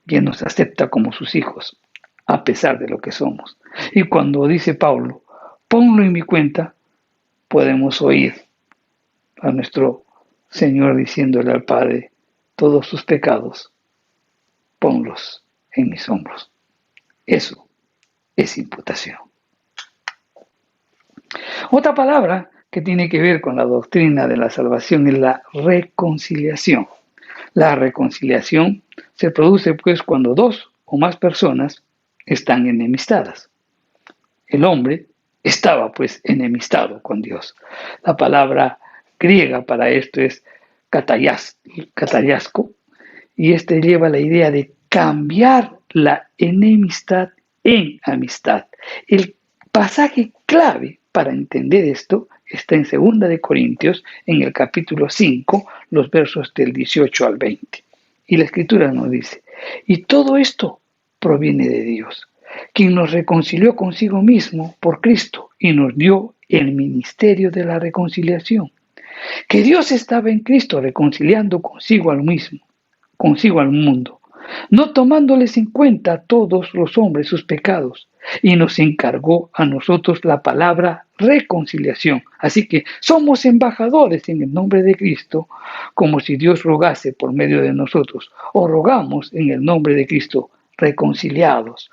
y Él nos acepta como sus hijos, a pesar de lo que somos. Y cuando dice Pablo, ponlo en mi cuenta, podemos oír a nuestro Señor diciéndole al Padre, todos sus pecados, ponlos en mis hombros. Eso es imputación. Otra palabra que tiene que ver con la doctrina de la salvación es la reconciliación. La reconciliación se produce pues cuando dos o más personas están enemistadas. El hombre estaba pues enemistado con Dios. La palabra griega para esto es katayasco, y este lleva la idea de cambiar la enemistad en amistad. El pasaje clave para entender esto está en 2 de Corintios, en el capítulo 5, los versos del 18 al 20. Y la Escritura nos dice, y todo esto proviene de Dios, quien nos reconcilió consigo mismo por Cristo y nos dio el ministerio de la reconciliación. Que Dios estaba en Cristo reconciliando consigo al mundo, no tomándoles en cuenta a todos los hombres sus pecados, y nos encargó a nosotros la palabra reconciliación. Así que somos embajadores en el nombre de Cristo, como si Dios rogase por medio de nosotros, o rogamos en el nombre de Cristo, reconciliados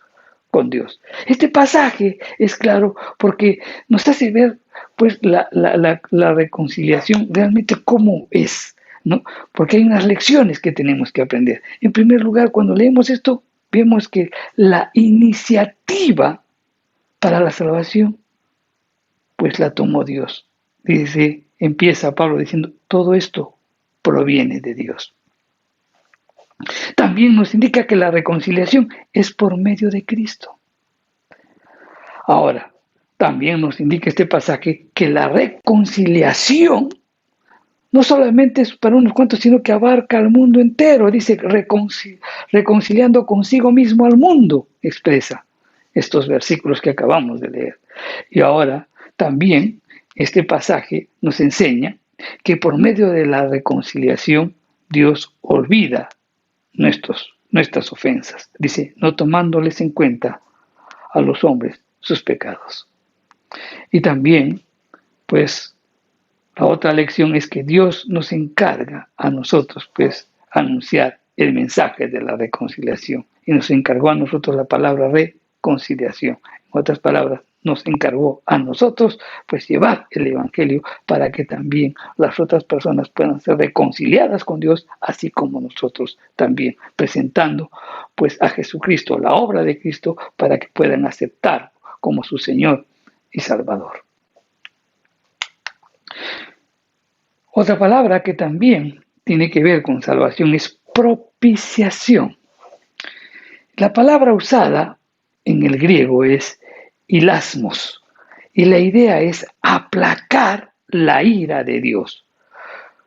con Dios. Este pasaje es claro porque nos hace ver pues la reconciliación realmente cómo es, ¿no? Porque hay unas lecciones que tenemos que aprender. En primer lugar, cuando leemos esto, vemos que la iniciativa para la salvación, pues la tomó Dios. Empieza Pablo diciendo, todo esto proviene de Dios. También nos indica que la reconciliación es por medio de Cristo. Ahora, también nos indica este pasaje que la reconciliación no solamente es para unos cuantos, sino que abarca al mundo entero. Dice, reconciliando consigo mismo al mundo, expresa estos versículos que acabamos de leer. Y ahora también este pasaje nos enseña que por medio de la reconciliación Dios olvida nuestras ofensas. Dice, no tomándoles en cuenta a los hombres sus pecados. Y también, pues, la otra lección es que Dios nos encarga a nosotros, pues, anunciar el mensaje de la reconciliación. Y nos encargó a nosotros la palabra reconciliación. En otras palabras, nos encargó a nosotros, pues, llevar el Evangelio para que también las otras personas puedan ser reconciliadas con Dios, así como nosotros también, presentando, pues, a Jesucristo, la obra de Cristo, para que puedan aceptar como su Señor y Salvador. Otra palabra que también tiene que ver con salvación es propiciación. La palabra usada en el griego es hilasmos y la idea es aplacar la ira de Dios.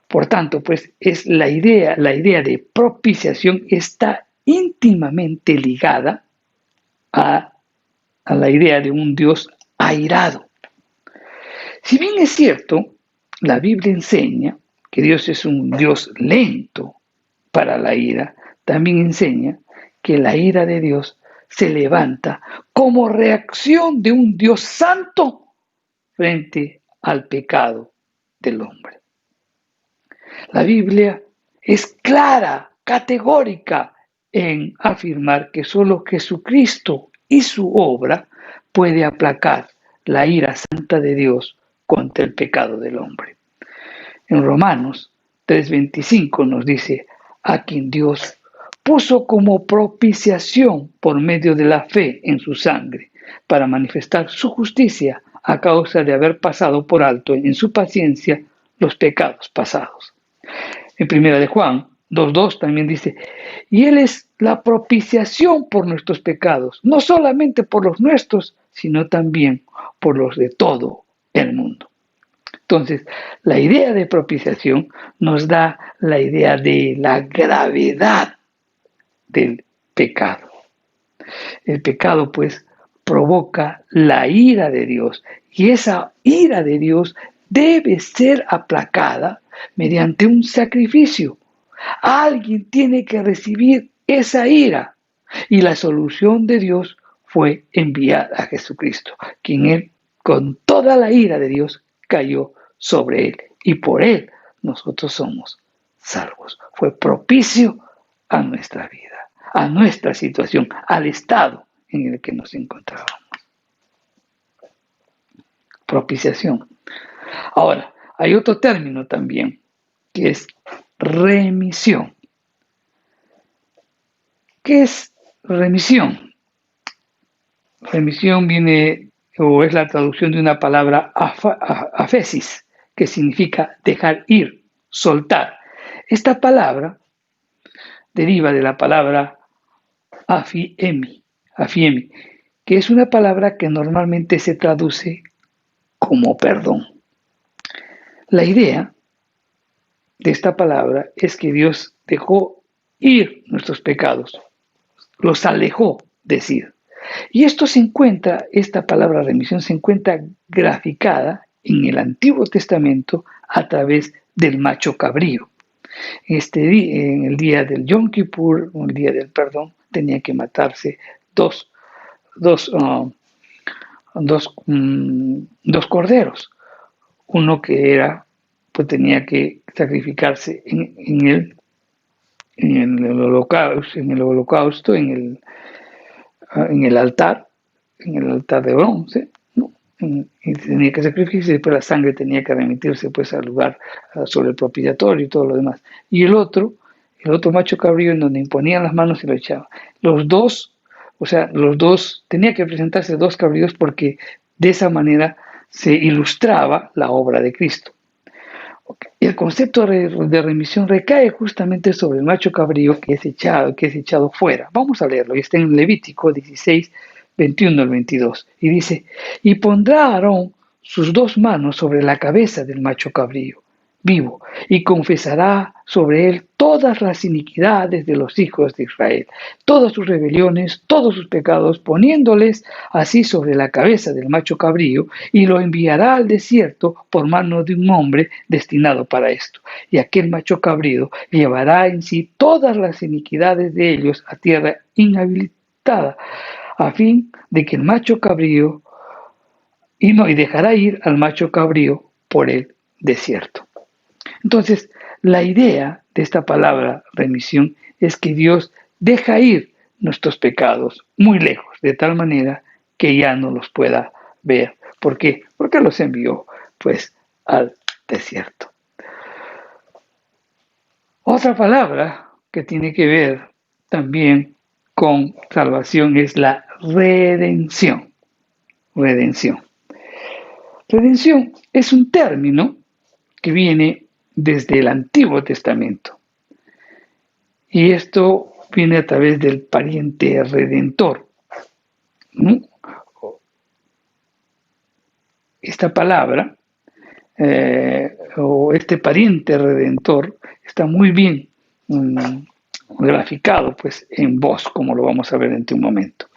Por tanto, pues es la idea de propiciación está íntimamente ligada a la idea de un Dios airado. Si bien es cierto, la Biblia enseña que Dios es un Dios lento para la ira, también enseña que la ira de Dios se levanta como reacción de un Dios santo frente al pecado del hombre. La Biblia es clara, categórica en afirmar que solo Jesucristo y su obra puede aplacar la ira santa de Dios contra el pecado del hombre. En Romanos 3:25 nos dice, a quien Dios puso como propiciación por medio de la fe en su sangre, para manifestar su justicia a causa de haber pasado por alto en su paciencia los pecados pasados. En 1 de Juan 2:2 también dice, y Él es la propiciación por nuestros pecados, no solamente por los nuestros, sino también por los de todo el mundo. Entonces, la idea de propiciación nos da la idea de la gravedad del pecado. El pecado, pues, provoca la ira de Dios y esa ira de Dios debe ser aplacada mediante un sacrificio. Alguien tiene que recibir esa ira y la solución de Dios fue enviar a Jesucristo, quien Él, con toda la ira de Dios, cayó sobre Él y por Él nosotros somos salvos. Fue propicio a nuestra vida, a nuestra situación, al estado en el que nos encontrábamos. Propiciación. Ahora, hay otro término también, que es remisión. ¿Qué es remisión? Remisión viene o es la traducción de una palabra afesis, que significa dejar ir, soltar. Esta palabra deriva de la palabra afiemi, que es una palabra que normalmente se traduce como perdón. La idea de esta palabra es que Dios dejó ir nuestros pecados, los alejó de sí. Y esta palabra remisión se encuentra graficada en el Antiguo Testamento a través del macho cabrío. En el día del Yom Kippur, el día del perdón, tenía que matarse dos corderos. Uno que era, pues tenía que sacrificarse en el holocausto, en el altar de bronce, ¿no? Y tenía que sacrificarse, y después la sangre tenía que remitirse pues al lugar sobre el propiciatorio y todo lo demás. Y el otro macho cabrío, en donde imponían las manos y lo echaban. Los dos, tenía que presentarse dos cabríos porque de esa manera se ilustraba la obra de Cristo. El concepto de remisión recae justamente sobre el macho cabrío que es echado fuera. Vamos a leerlo, y está en Levítico 16, 21 al 22. Y dice, y pondrá Aarón sus dos manos sobre la cabeza del macho cabrío, vivo, y confesará sobre él todas las iniquidades de los hijos de Israel, todas sus rebeliones, todos sus pecados, poniéndoles así sobre la cabeza del macho cabrío, y lo enviará al desierto por mano de un hombre destinado para esto. Y aquel macho cabrío llevará en sí todas las iniquidades de ellos a tierra inhabilitada, a fin de que el macho cabrío y dejará ir al macho cabrío por el desierto. Entonces, la idea de esta palabra remisión es que Dios deja ir nuestros pecados muy lejos, de tal manera que ya no los pueda ver. ¿Por qué? Porque los envió pues al desierto. Otra palabra que tiene que ver también con salvación es la redención. Redención. Redención es un término que viene desde el Antiguo Testamento. Y esto viene a través del pariente redentor, ¿no? Esta palabra o este pariente redentor está muy bien graficado pues, en voz, como lo vamos a ver en un momento.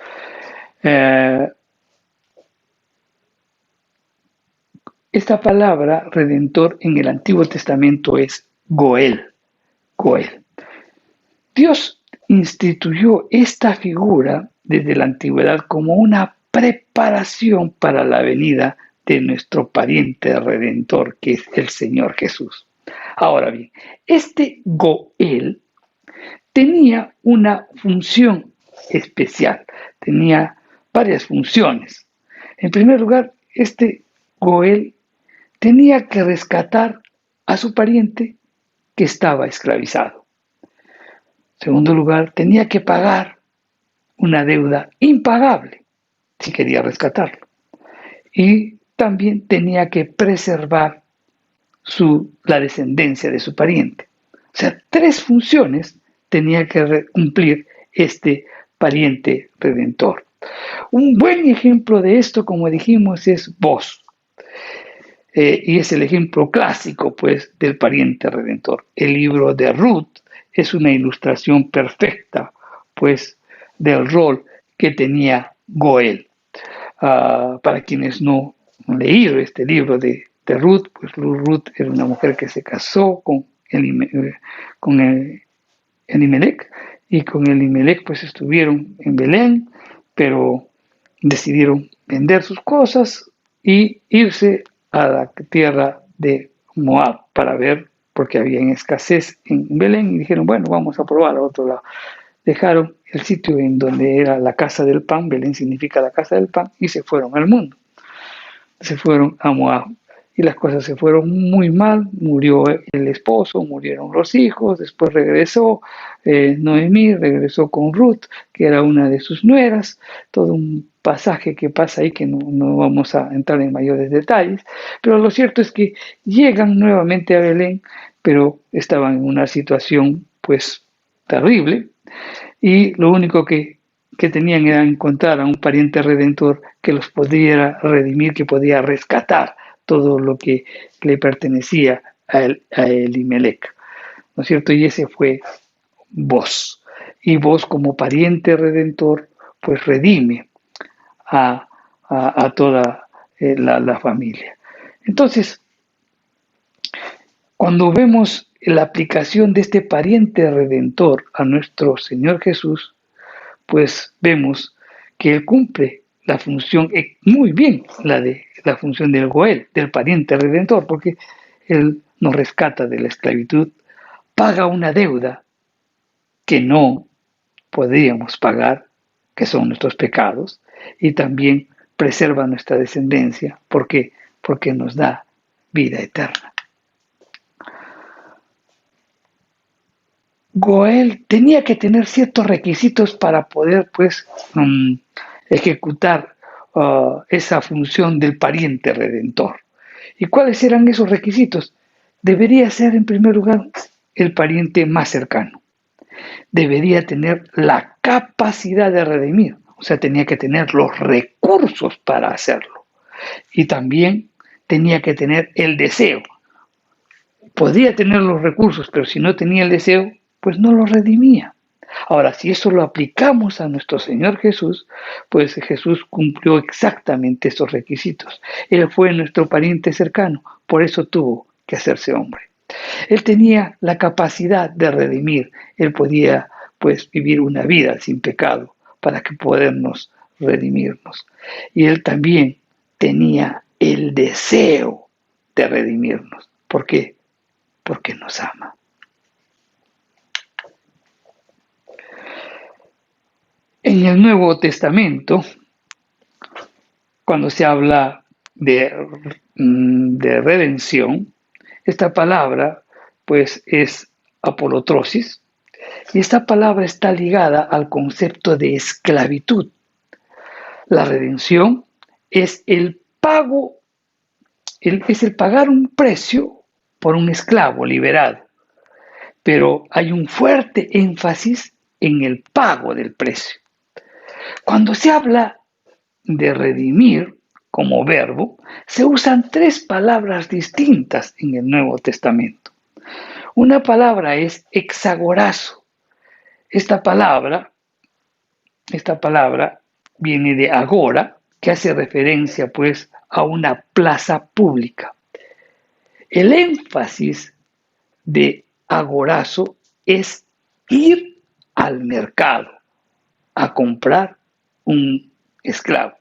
Esta palabra redentor en el Antiguo Testamento es Goel. Goel. Dios instituyó esta figura desde la antigüedad como una preparación para la venida de nuestro pariente redentor, que es el Señor Jesús. Ahora bien, este Goel tenía una función especial, tenía varias funciones. En primer lugar, este Goel tenía que rescatar a su pariente que estaba esclavizado. En segundo lugar, tenía que pagar una deuda impagable si quería rescatarlo. Y también tenía que preservar la descendencia de su pariente. O sea, 3 funciones tenía que cumplir este pariente redentor. Un buen ejemplo de esto, como dijimos, es Boz. Y es el ejemplo clásico, pues, del pariente redentor. El libro de Ruth es una ilustración perfecta, pues, del rol que tenía Goel. Para quienes no han leído este libro de Ruth, pues Ruth era una mujer que se casó con Elimelech, y con Elimelech pues estuvieron en Belén, pero decidieron vender sus cosas y irse a la tierra de Moab para ver, porque había escasez en Belén, y dijeron, bueno, vamos a probar a otro lado. Dejaron el sitio en donde era la casa del pan, Belén significa la casa del pan, y se fueron al mundo. Se fueron a Moab. Y las cosas se fueron muy mal, murió el esposo, murieron los hijos, después regresó Noemí, regresó con Ruth, que era una de sus nueras, todo un pasaje que pasa ahí que no vamos a entrar en mayores detalles, pero lo cierto es que llegan nuevamente a Belén, pero estaban en una situación pues terrible, y lo único que tenían era encontrar a un pariente redentor que los pudiera redimir, que podía rescatar todo lo que le pertenecía a Elimelech, ¿no es cierto? Y ese fue Boz. Y Boz, como pariente redentor, pues redime a toda la familia. Entonces, cuando vemos la aplicación de este pariente redentor a nuestro Señor Jesús, pues vemos que Él cumple la función muy bien, la función del Goel, del pariente redentor, porque Él nos rescata de la esclavitud, paga una deuda que no podríamos pagar, que son nuestros pecados, y también preserva nuestra descendencia, porque nos da vida eterna. Goel tenía que tener ciertos requisitos para poder pues ejecutar esa función del pariente redentor. ¿Y cuáles eran esos requisitos? Debería ser en primer lugar el pariente más cercano. Debería tener la capacidad de redimir, o sea, tenía que tener los recursos para hacerlo. Y también tenía que tener el deseo, Podía tener los recursos, pero si no tenía el deseo, pues no los redimía. Ahora, si eso lo aplicamos a nuestro Señor Jesús, pues Jesús cumplió exactamente esos requisitos. Él fue nuestro pariente cercano, por eso tuvo que hacerse hombre. Él tenía la capacidad de redimir, él podía pues vivir una vida sin pecado para que podernos redimirnos. Y él también tenía el deseo de redimirnos. ¿Por qué? Porque nos ama. En el Nuevo Testamento, cuando se habla de redención, esta palabra pues es apolotrosis, y esta palabra está ligada al concepto de esclavitud. La redención es el pago, es el pagar un precio por un esclavo liberado, pero hay un fuerte énfasis en el pago del precio. Cuando se habla de redimir como verbo, se usan 3 palabras distintas en el Nuevo Testamento. Una palabra es exagorazo. Esta palabra viene de agora, que hace referencia pues a una plaza pública. El énfasis de agorazo es ir al mercado a comprar un esclavo.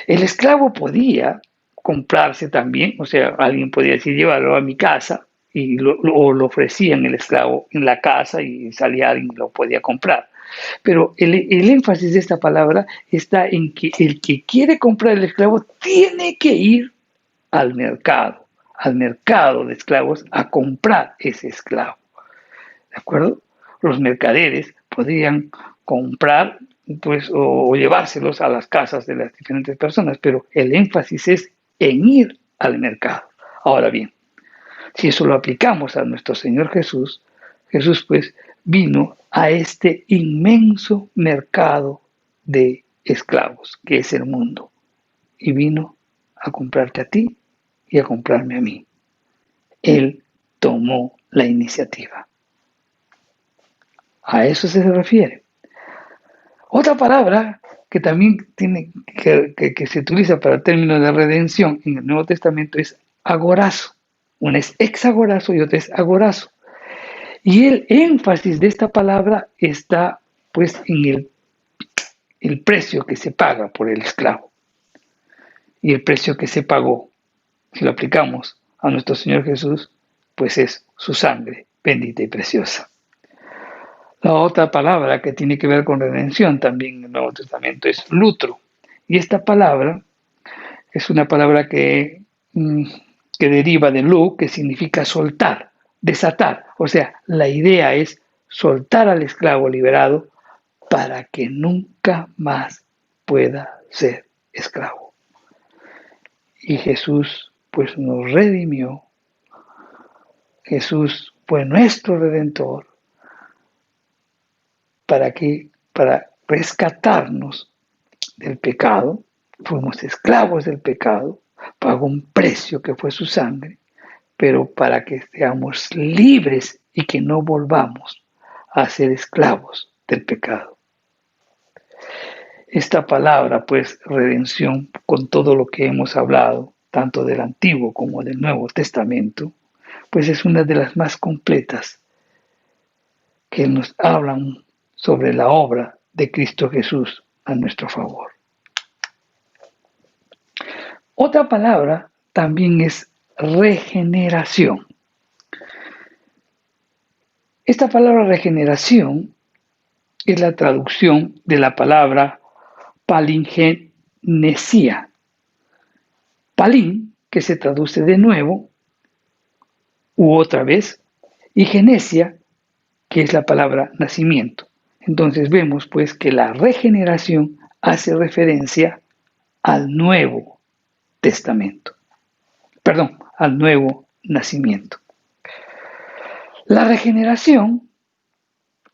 El esclavo podía comprarse también, o sea, alguien podía decir, llévalo a mi casa, y lo ofrecían el esclavo en la casa y salía alguien y lo podía comprar. Pero el énfasis de esta palabra está en que el que quiere comprar el esclavo tiene que ir al mercado de esclavos a comprar ese esclavo. ¿De acuerdo? Los mercaderes podían comprar pues, o llevárselos a las casas de las diferentes personas, pero el énfasis es en ir al mercado. Ahora bien, si eso lo aplicamos a nuestro Señor Jesús, Jesús pues vino a este inmenso mercado de esclavos que es el mundo y vino a comprarte a ti y a comprarme a mí. Él tomó la iniciativa. A eso se refiere. Otra palabra que también que se utiliza para el término de redención en el Nuevo Testamento es agorazo. Una es exagorazo y otra es agorazo. Y el énfasis de esta palabra está pues en el precio que se paga por el esclavo. Y el precio que se pagó, si lo aplicamos a nuestro Señor Jesús, pues es su sangre bendita y preciosa. La otra palabra que tiene que ver con redención también en el Nuevo Testamento es lutro. Y esta palabra es una palabra que deriva de lu, que significa soltar, desatar. O sea, la idea es soltar al esclavo liberado para que nunca más pueda ser esclavo. Y Jesús pues nos redimió. Jesús fue nuestro redentor. Para rescatarnos del pecado, fuimos esclavos del pecado, pagó un precio que fue su sangre, pero para que seamos libres y que no volvamos a ser esclavos del pecado. Esta palabra, pues, redención, con todo lo que hemos hablado, tanto del Antiguo como del Nuevo Testamento, pues es una de las más completas que nos hablan sobre la obra de Cristo Jesús a nuestro favor. Otra palabra también es regeneración. Esta palabra regeneración es la traducción de la palabra palingenesia. Palin, que se traduce de nuevo u otra vez, y genesia, que es la palabra nacimiento. Entonces vemos pues que la regeneración hace referencia al Nuevo Testamento. Al nuevo nacimiento. La regeneración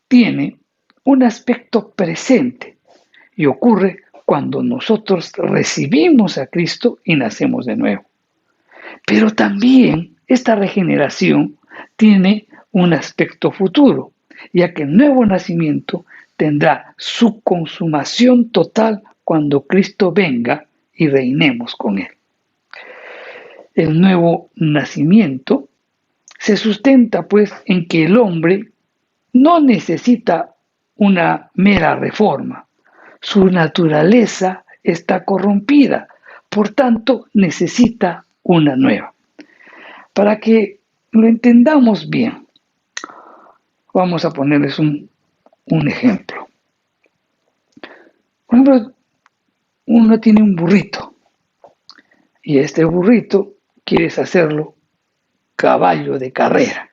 tiene un aspecto presente y ocurre cuando nosotros recibimos a Cristo y nacemos de nuevo. Pero también esta regeneración tiene un aspecto futuro, ya que el nuevo nacimiento tendrá su consumación total cuando Cristo venga y reinemos con Él. El nuevo nacimiento se sustenta pues en que el hombre no necesita una mera reforma. Su naturaleza está corrompida, por tanto necesita una nueva. Para que lo entendamos bien, vamos a ponerles un ejemplo. Por ejemplo, uno tiene un burrito y este burrito quieres hacerlo caballo de carrera.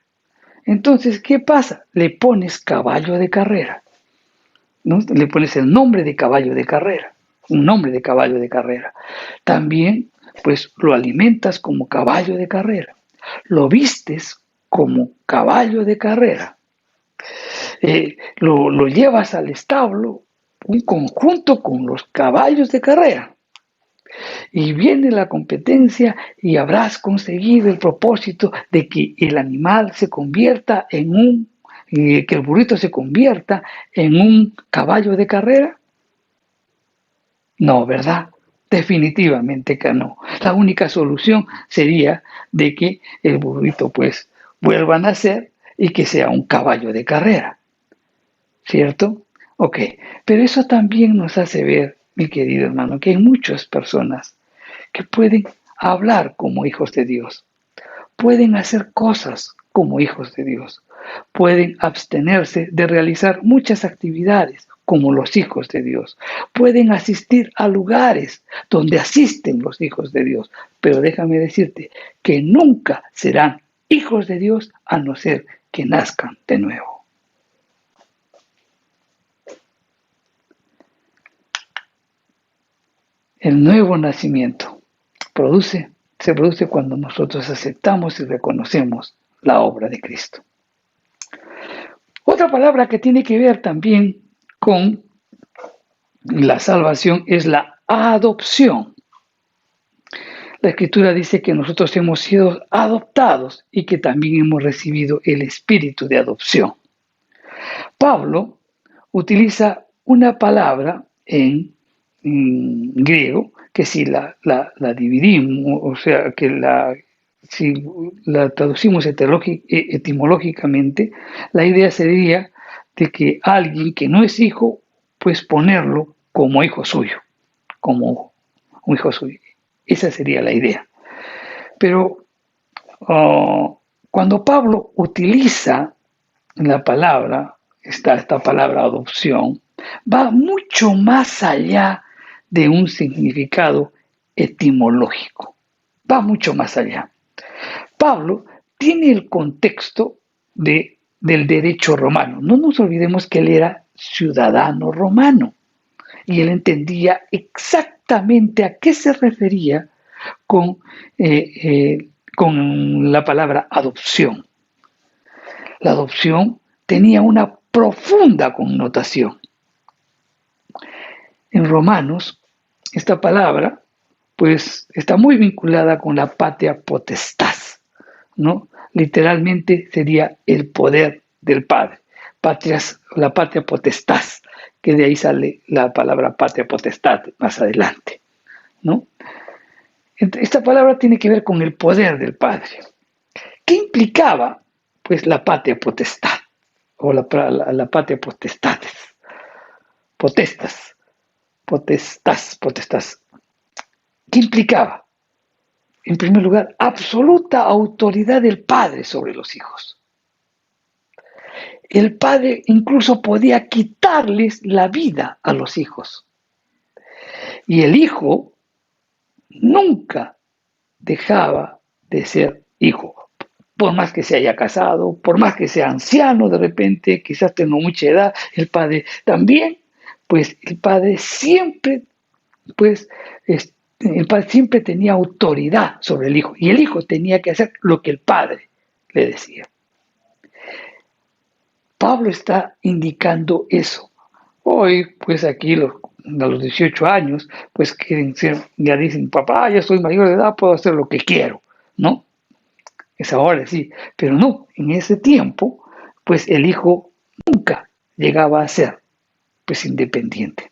Entonces, ¿qué pasa? Le pones caballo de carrera, ¿no? Le pones el nombre de caballo de carrera, un nombre de caballo de carrera. También, pues, lo alimentas como caballo de carrera. Lo vistes como caballo de carrera. Lo llevas al establo, un conjunto con los caballos de carrera. Y viene la competencia y habrás conseguido el propósito de que el animal se convierta que el burrito se convierta en un caballo de carrera. No, ¿verdad? Definitivamente que no. La única solución sería de que el burrito pues vuelva a nacer y que sea un caballo de carrera. ¿Cierto? Ok, pero eso también nos hace ver, mi querido hermano, que hay muchas personas que pueden hablar como hijos de Dios, pueden hacer cosas como hijos de Dios, pueden abstenerse de realizar muchas actividades como los hijos de Dios, pueden asistir a lugares donde asisten los hijos de Dios, pero déjame decirte que nunca serán hijos de Dios a no ser que nazcan de nuevo. El nuevo nacimiento se produce cuando nosotros aceptamos y reconocemos la obra de Cristo. Otra palabra que tiene que ver también con la salvación es la adopción. La Escritura dice que nosotros hemos sido adoptados y que también hemos recibido el espíritu de adopción. Pablo utiliza una palabra en griego que si la dividimos, o sea, que si la traducimos etimológicamente, la idea sería de que alguien que no es hijo, pues ponerlo como hijo suyo, como un hijo suyo. Esa sería la idea. Pero cuando Pablo utiliza la palabra, esta palabra adopción, va mucho más allá de un significado etimológico. Va mucho más allá. Pablo tiene el contexto del derecho romano. No nos olvidemos que él era ciudadano romano y él entendía exactamente a qué se refería con la palabra adopción. La adopción tenía una profunda connotación. En Romanos, esta palabra pues está muy vinculada con la patria potestas, ¿no? Literalmente sería el poder del Padre. La patria potestas, que de ahí sale la palabra patria potestad más adelante, ¿no? Esta palabra tiene que ver con el poder del Padre. ¿Qué implicaba pues la patria potestad o la patria potestades? Potestas. ¿Qué implicaba? En primer lugar, absoluta autoridad del padre sobre los hijos. El padre incluso podía quitarles la vida a los hijos. Y el hijo nunca dejaba de ser hijo. Por más que se haya casado, por más que sea anciano de repente, quizás tenga mucha edad, el padre también, pues el padre siempre tenía autoridad sobre el hijo y el hijo tenía que hacer lo que el padre le decía. Pablo está indicando eso. Hoy, pues aquí a los 18 años, pues quieren ser, ya dicen, papá, ya soy mayor de edad, puedo hacer lo que quiero, ¿no? Es ahora sí, pero no, en ese tiempo, pues el hijo nunca llegaba a ser pues independiente.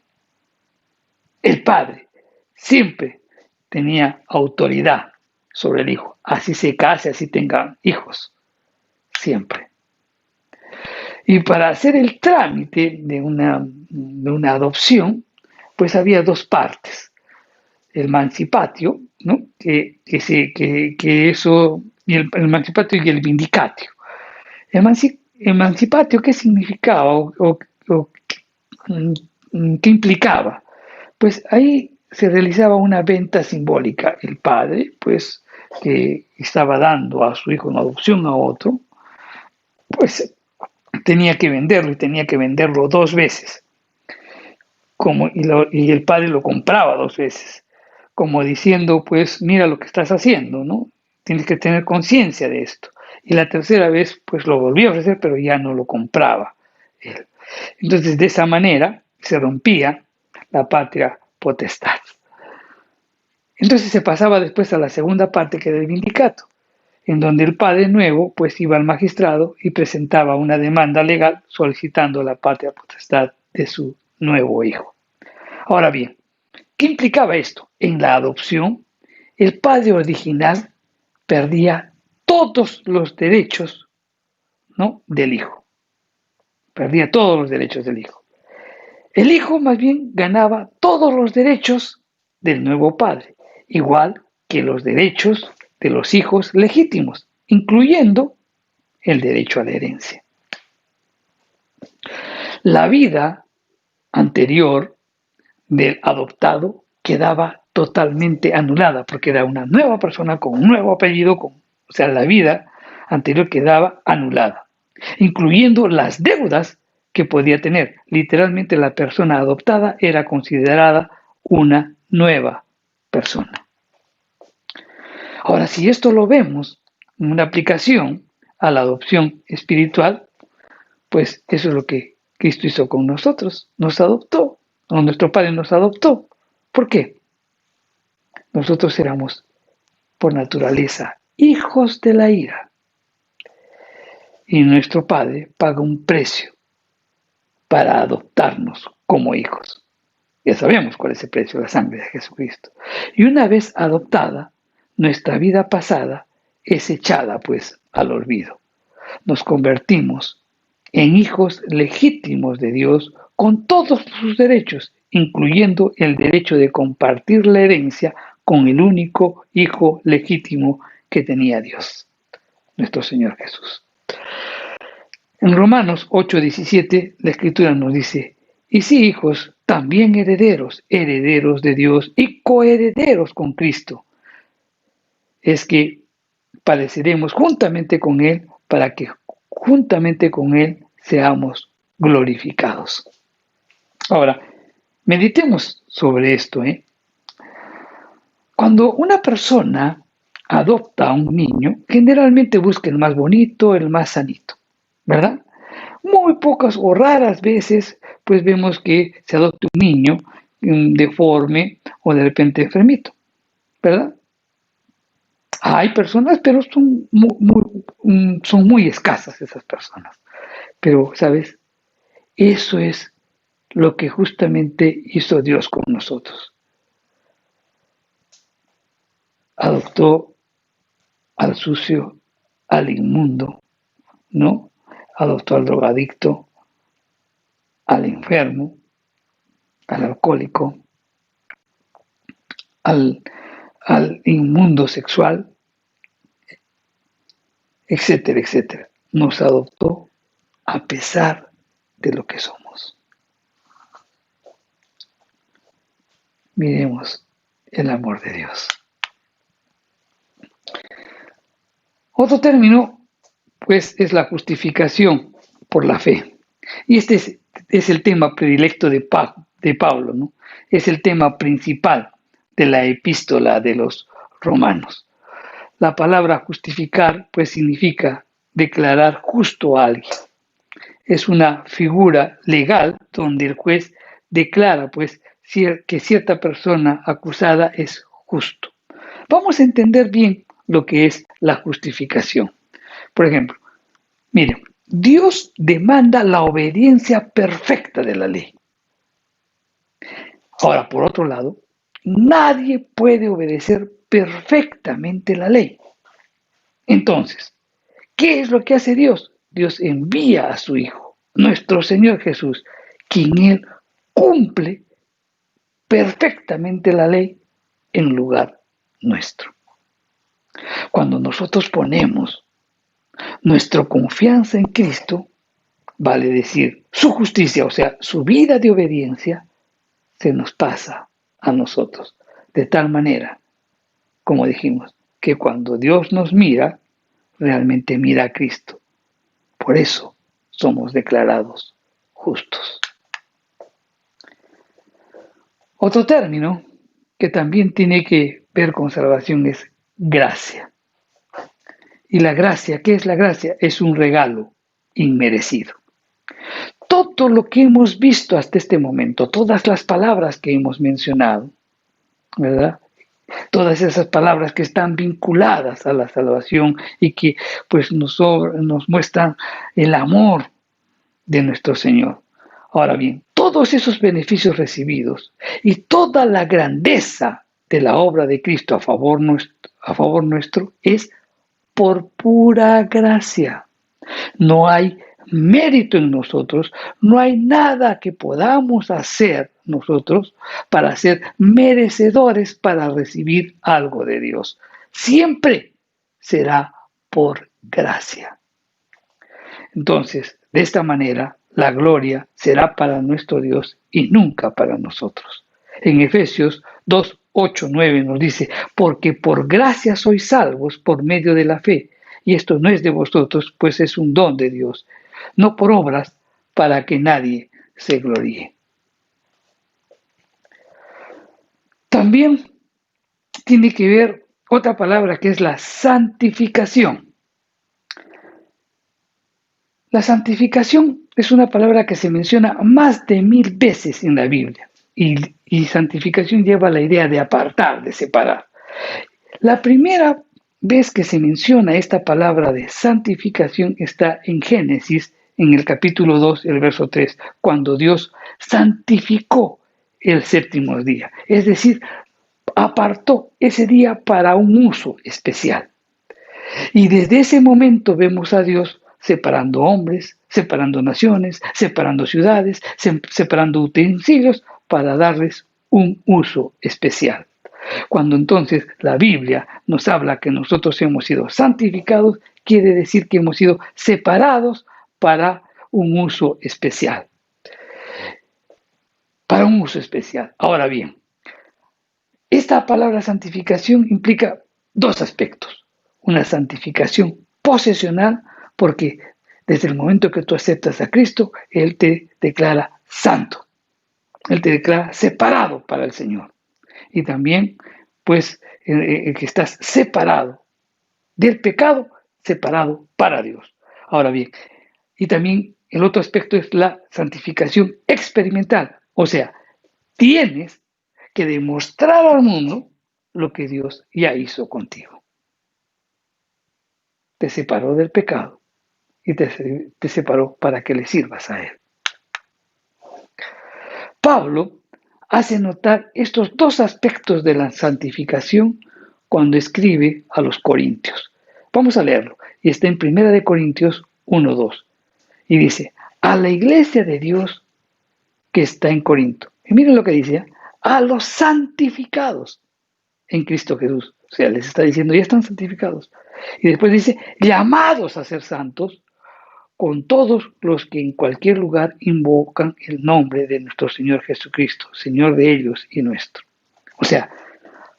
El padre siempre tenía autoridad sobre el hijo, así se case, así tenga hijos, siempre. Y para hacer el trámite de una adopción, pues había dos partes. El mancipatio, ¿no? que eso, y el mancipatio y el vindicatio. El mancipatio, ¿qué significaba qué implicaba? Pues ahí se realizaba una venta simbólica. El padre, pues, que estaba dando a su hijo en adopción a otro, pues tenía que venderlo y tenía que venderlo 2 veces. Y el padre lo compraba 2 veces, como diciendo, pues mira lo que estás haciendo, ¿no? Tienes que tener conciencia de esto. Y la tercera vez, pues lo volvió a ofrecer, pero ya no lo compraba él. Entonces, de esa manera se rompía la patria potestad. Entonces se pasaba después a la segunda parte, que era el vindicato, en donde el padre nuevo pues iba al magistrado y presentaba una demanda legal solicitando la patria potestad de su nuevo hijo. Ahora bien, ¿qué implicaba esto? En la adopción, el padre original perdía todos los derechos, ¿no?, del hijo. Perdía todos los derechos del hijo. El hijo más bien ganaba todos los derechos del nuevo padre, igual que los derechos de los hijos legítimos, incluyendo el derecho a la herencia. La vida anterior del adoptado quedaba totalmente anulada, porque era una nueva persona con un nuevo apellido, o sea, la vida anterior quedaba anulada, incluyendo las deudas que podía tener. Literalmente, la persona adoptada era considerada una nueva persona. Ahora, si esto lo vemos en una aplicación a la adopción espiritual, pues eso es lo que Cristo hizo con nosotros. Nos adoptó, o nuestro Padre nos adoptó. ¿Por qué? Nosotros éramos, por naturaleza, hijos de la ira. Y nuestro Padre paga un precio para adoptarnos como hijos. Ya sabemos cuál es el precio, la sangre de Jesucristo. Y una vez adoptada, nuestra vida pasada es echada pues al olvido. Nos convertimos en hijos legítimos de Dios con todos sus derechos, incluyendo el derecho de compartir la herencia con el único hijo legítimo que tenía Dios, nuestro Señor Jesús. En Romanos 8:17 la Escritura nos dice: y si hijos, también herederos, herederos de Dios y coherederos con Cristo. Es que padeceremos juntamente con Él para que juntamente con Él seamos glorificados. Ahora, meditemos sobre esto. Cuando una persona adopta a un niño, generalmente busca el más bonito, el más sanito, ¿verdad? Muy pocas o raras veces, pues vemos que se adopta un niño deforme o de repente enfermito, ¿verdad? Hay personas, pero son muy escasas esas personas. Pero, ¿sabes? Eso es lo que justamente hizo Dios con nosotros. Adoptó al sucio, al inmundo, ¿no? Adoptó al drogadicto, al enfermo, al alcohólico, al inmundo sexual, etcétera, etcétera. Nos adoptó a pesar de lo que somos. Miremos el amor de Dios. Otro término, pues, es la justificación por la fe. Y este es el tema predilecto de Pablo, ¿no? Es el tema principal de la epístola de los Romanos. La palabra justificar, pues, significa declarar justo a alguien. Es una figura legal donde el juez declara, pues, que cierta persona acusada es justo. Vamos a entender bien lo que es la justificación. Por ejemplo, miren, Dios demanda la obediencia perfecta de la ley. Ahora, por otro lado, nadie puede obedecer perfectamente la ley. Entonces, ¿qué es lo que hace Dios? Dios envía a su Hijo, nuestro Señor Jesús, quien Él cumple perfectamente la ley en lugar nuestro. Cuando nosotros ponemos nuestra confianza en Cristo, vale decir, su justicia, o sea, su vida de obediencia, se nos pasa a nosotros. De tal manera, como dijimos, que cuando Dios nos mira, realmente mira a Cristo. Por eso somos declarados justos. Otro término que también tiene que ver con salvación es gracia. Y la gracia, ¿qué es la gracia? Es un regalo inmerecido. Todo lo que hemos visto hasta este momento, todas las palabras que hemos mencionado, ¿verdad? Todas esas palabras que están vinculadas a la salvación y que pues nos muestran el amor de nuestro Señor. Ahora bien, todos esos beneficios recibidos y toda la grandeza de la obra de Cristo a favor nuestro es por pura gracia. No hay mérito en nosotros, no hay nada que podamos hacer nosotros para ser merecedores para recibir algo de Dios. Siempre será por gracia. Entonces, de esta manera, la gloria será para nuestro Dios y nunca para nosotros. En Efesios 2, 8, 9 nos dice, porque por gracia sois salvos por medio de la fe, y esto no es de vosotros, pues es un don de Dios, no por obras para que nadie se gloríe. También tiene que ver otra palabra que es la santificación. La santificación es una palabra que se menciona más de 1000 veces en la Biblia y santificación lleva la idea de apartar, de separar. La primera vez que se menciona esta palabra de santificación está en Génesis, en el capítulo 2, el verso 3, cuando Dios santificó el séptimo día, es decir, apartó ese día para un uso especial. Y desde ese momento vemos a Dios separando hombres, separando naciones, separando ciudades, separando utensilios para darles un uso especial. Cuando entonces la Biblia nos habla que nosotros hemos sido santificados, quiere decir que hemos sido separados para un uso especial. Para un uso especial. Ahora bien, esta palabra santificación implica dos aspectos. Una santificación posesional, porque desde el momento que tú aceptas a Cristo, Él te declara santo. Él te declara separado para el Señor. Y también, pues, que estás separado del pecado, separado para Dios. Ahora bien, y también el otro aspecto es la santificación experimental. O sea, tienes que demostrar al mundo lo que Dios ya hizo contigo. Te separó del pecado y te separó para que le sirvas a Él. Pablo hace notar estos dos aspectos de la santificación cuando escribe a los Corintios. Vamos a leerlo. Y está en 1 Corintios 1:2. Y dice, a la iglesia de Dios que está en Corinto. Y miren lo que dice, a los santificados en Cristo Jesús. O sea, les está diciendo, ya están santificados. Y después dice, llamados a ser santos, con todos los que en cualquier lugar invocan el nombre de nuestro Señor Jesucristo, Señor de ellos y nuestro. O sea,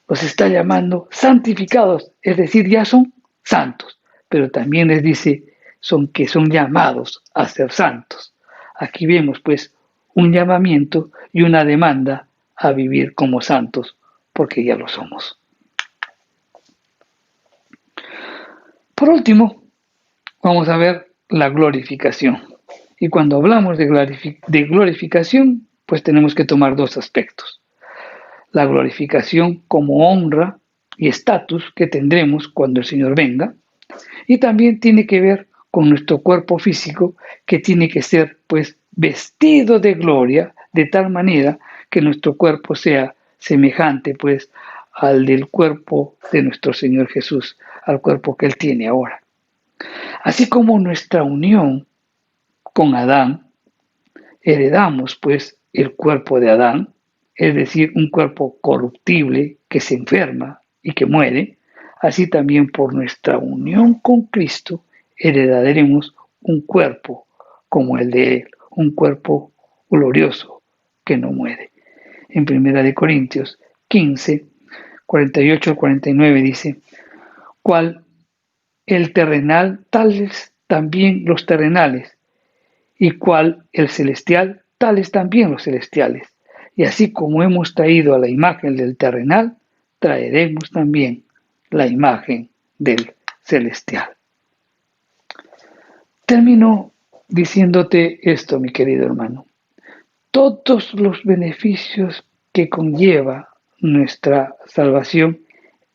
los está llamando santificados, es decir, ya son santos, pero también les dice que son llamados a ser santos. Aquí vemos pues un llamamiento y una demanda a vivir como santos, porque ya lo somos. Por último, vamos a ver la glorificación. Y cuando hablamos de glorificación, pues tenemos que tomar dos aspectos. La glorificación como honra y estatus que tendremos cuando el Señor venga, y también tiene que ver con nuestro cuerpo físico, que tiene que ser pues vestido de gloria, de tal manera que nuestro cuerpo sea semejante pues al del cuerpo de nuestro Señor Jesús, al cuerpo que Él tiene ahora. Así como nuestra unión con Adán, heredamos pues el cuerpo de Adán, es decir, un cuerpo corruptible que se enferma y que muere, así también por nuestra unión con Cristo heredaremos un cuerpo como el de Él, un cuerpo glorioso que no muere. En 1 Corintios 15, 48 al 49 dice, cual el terrenal, tales también los terrenales, y cual el celestial, tales también los celestiales. Y así como hemos traído a la imagen del terrenal, traeremos también la imagen del celestial. Termino diciéndote esto, mi querido hermano. Todos los beneficios que conlleva nuestra salvación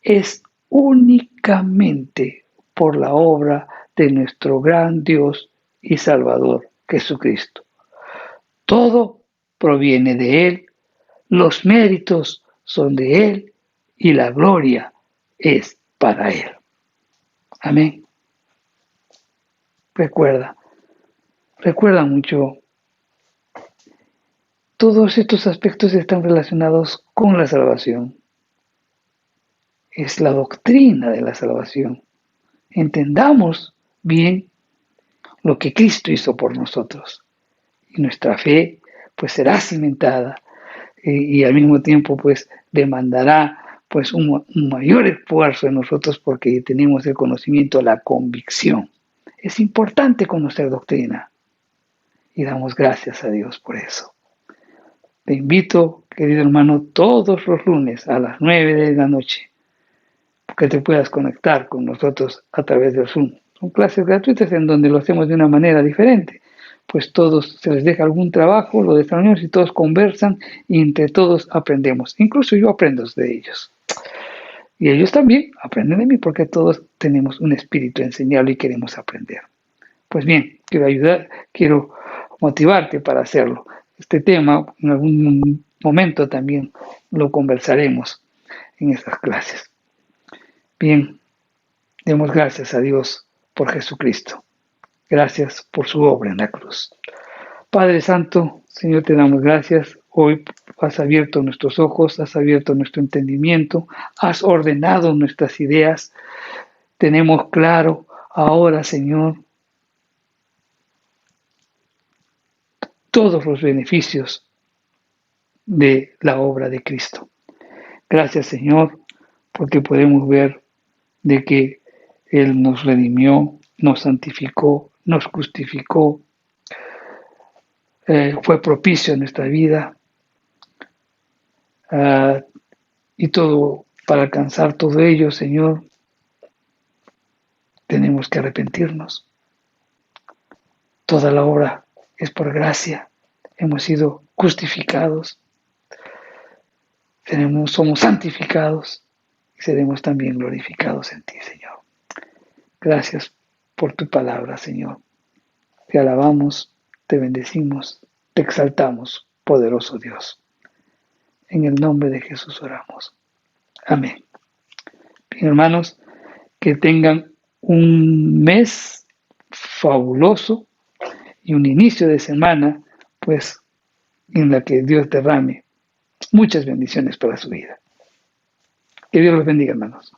es únicamente por la obra de nuestro gran Dios y Salvador, Jesucristo. Todo proviene de Él, los méritos son de Él y la gloria es para Él. Amén. Recuerda mucho. Todos estos aspectos están relacionados con la salvación. Es la doctrina de la salvación. Entendamos bien lo que Cristo hizo por nosotros. Y nuestra fe pues será cimentada y al mismo tiempo pues demandará pues un mayor esfuerzo en nosotros porque tenemos el conocimiento, la convicción. Es importante conocer doctrina y damos gracias a Dios por eso. Te invito, querido hermano, todos los lunes a las 9 de la noche, que te puedas conectar con nosotros a través del Zoom. Son clases gratuitas en donde lo hacemos de una manera diferente. Pues todos se les deja algún trabajo, lo desarrollamos y todos conversan y entre todos aprendemos. Incluso yo aprendo de ellos. Y ellos también aprenden de mí porque todos tenemos un espíritu enseñable y queremos aprender. Pues bien, quiero motivarte para hacerlo. Este tema en algún momento también lo conversaremos en estas clases. Bien, demos gracias a Dios por Jesucristo. Gracias por su obra en la cruz. Padre Santo, Señor, te damos gracias. Hoy has abierto nuestros ojos, has abierto nuestro entendimiento, has ordenado nuestras ideas. Tenemos claro ahora, Señor, todos los beneficios de la obra de Cristo. Gracias, Señor, porque podemos ver de que Él nos redimió, nos santificó, nos justificó, fue propicio en nuestra vida y todo, para alcanzar todo ello, Señor, tenemos que arrepentirnos. Toda la obra es por gracia, hemos sido justificados, somos santificados y seremos también glorificados en ti, Señor. Gracias por tu palabra, Señor. Te alabamos, te bendecimos, te exaltamos, poderoso Dios. En el nombre de Jesús oramos. Amén. Bien, hermanos, que tengan un mes fabuloso y un inicio de semana, pues, en la que Dios derrame muchas bendiciones para su vida. Que Dios los bendiga, hermanos.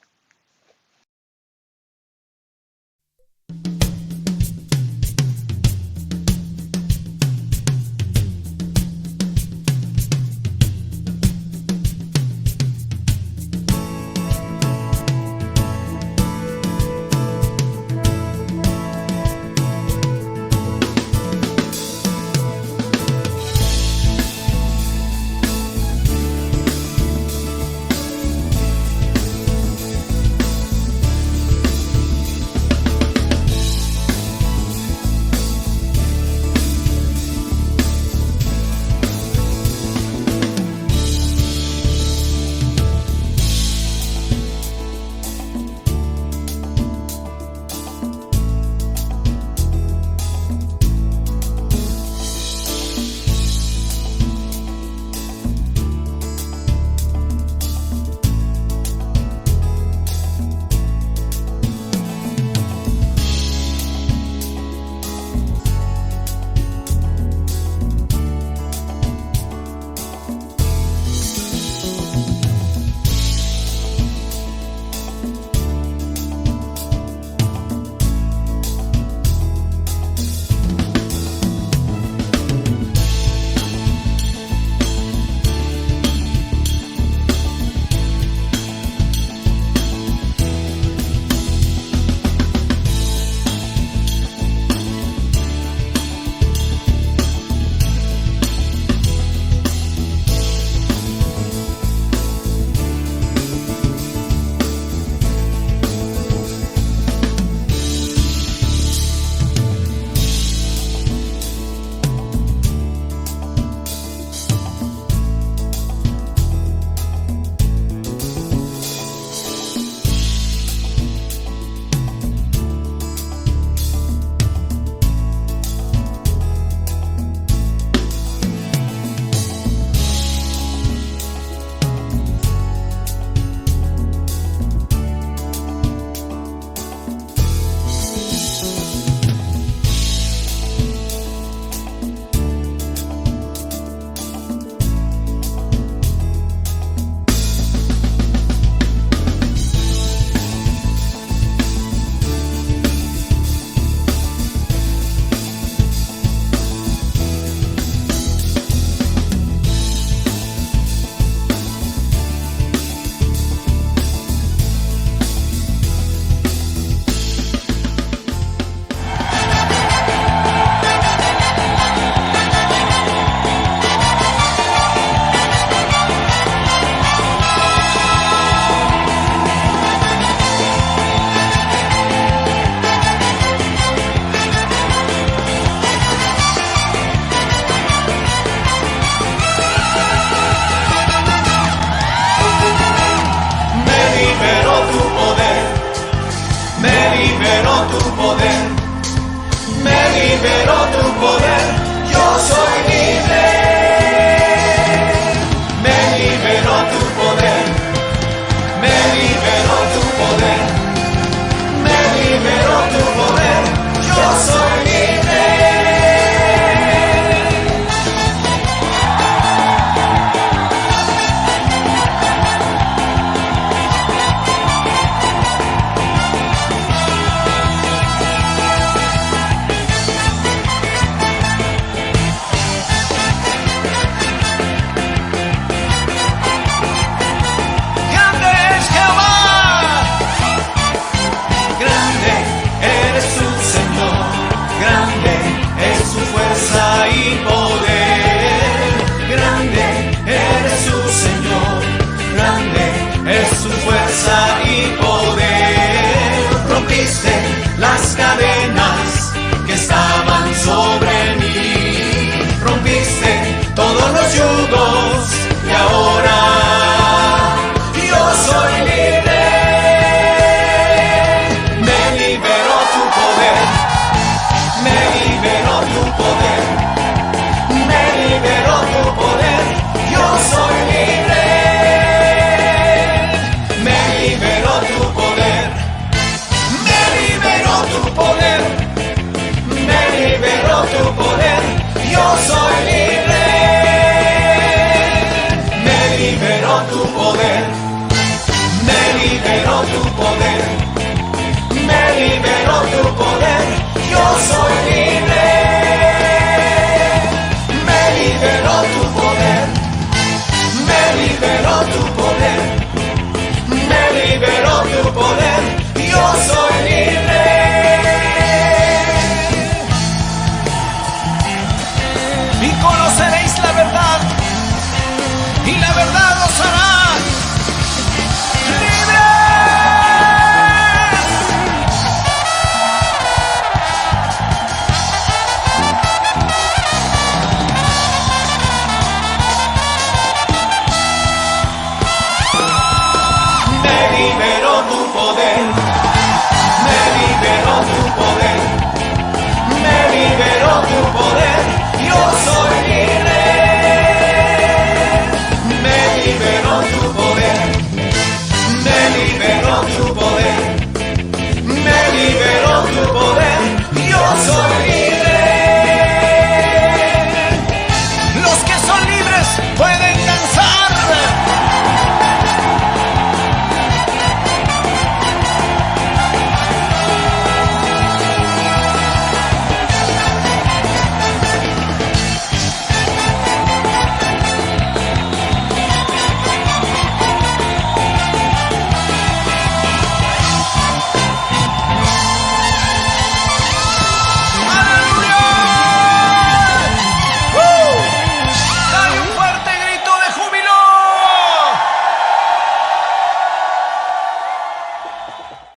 quiero tu poder. Yo soy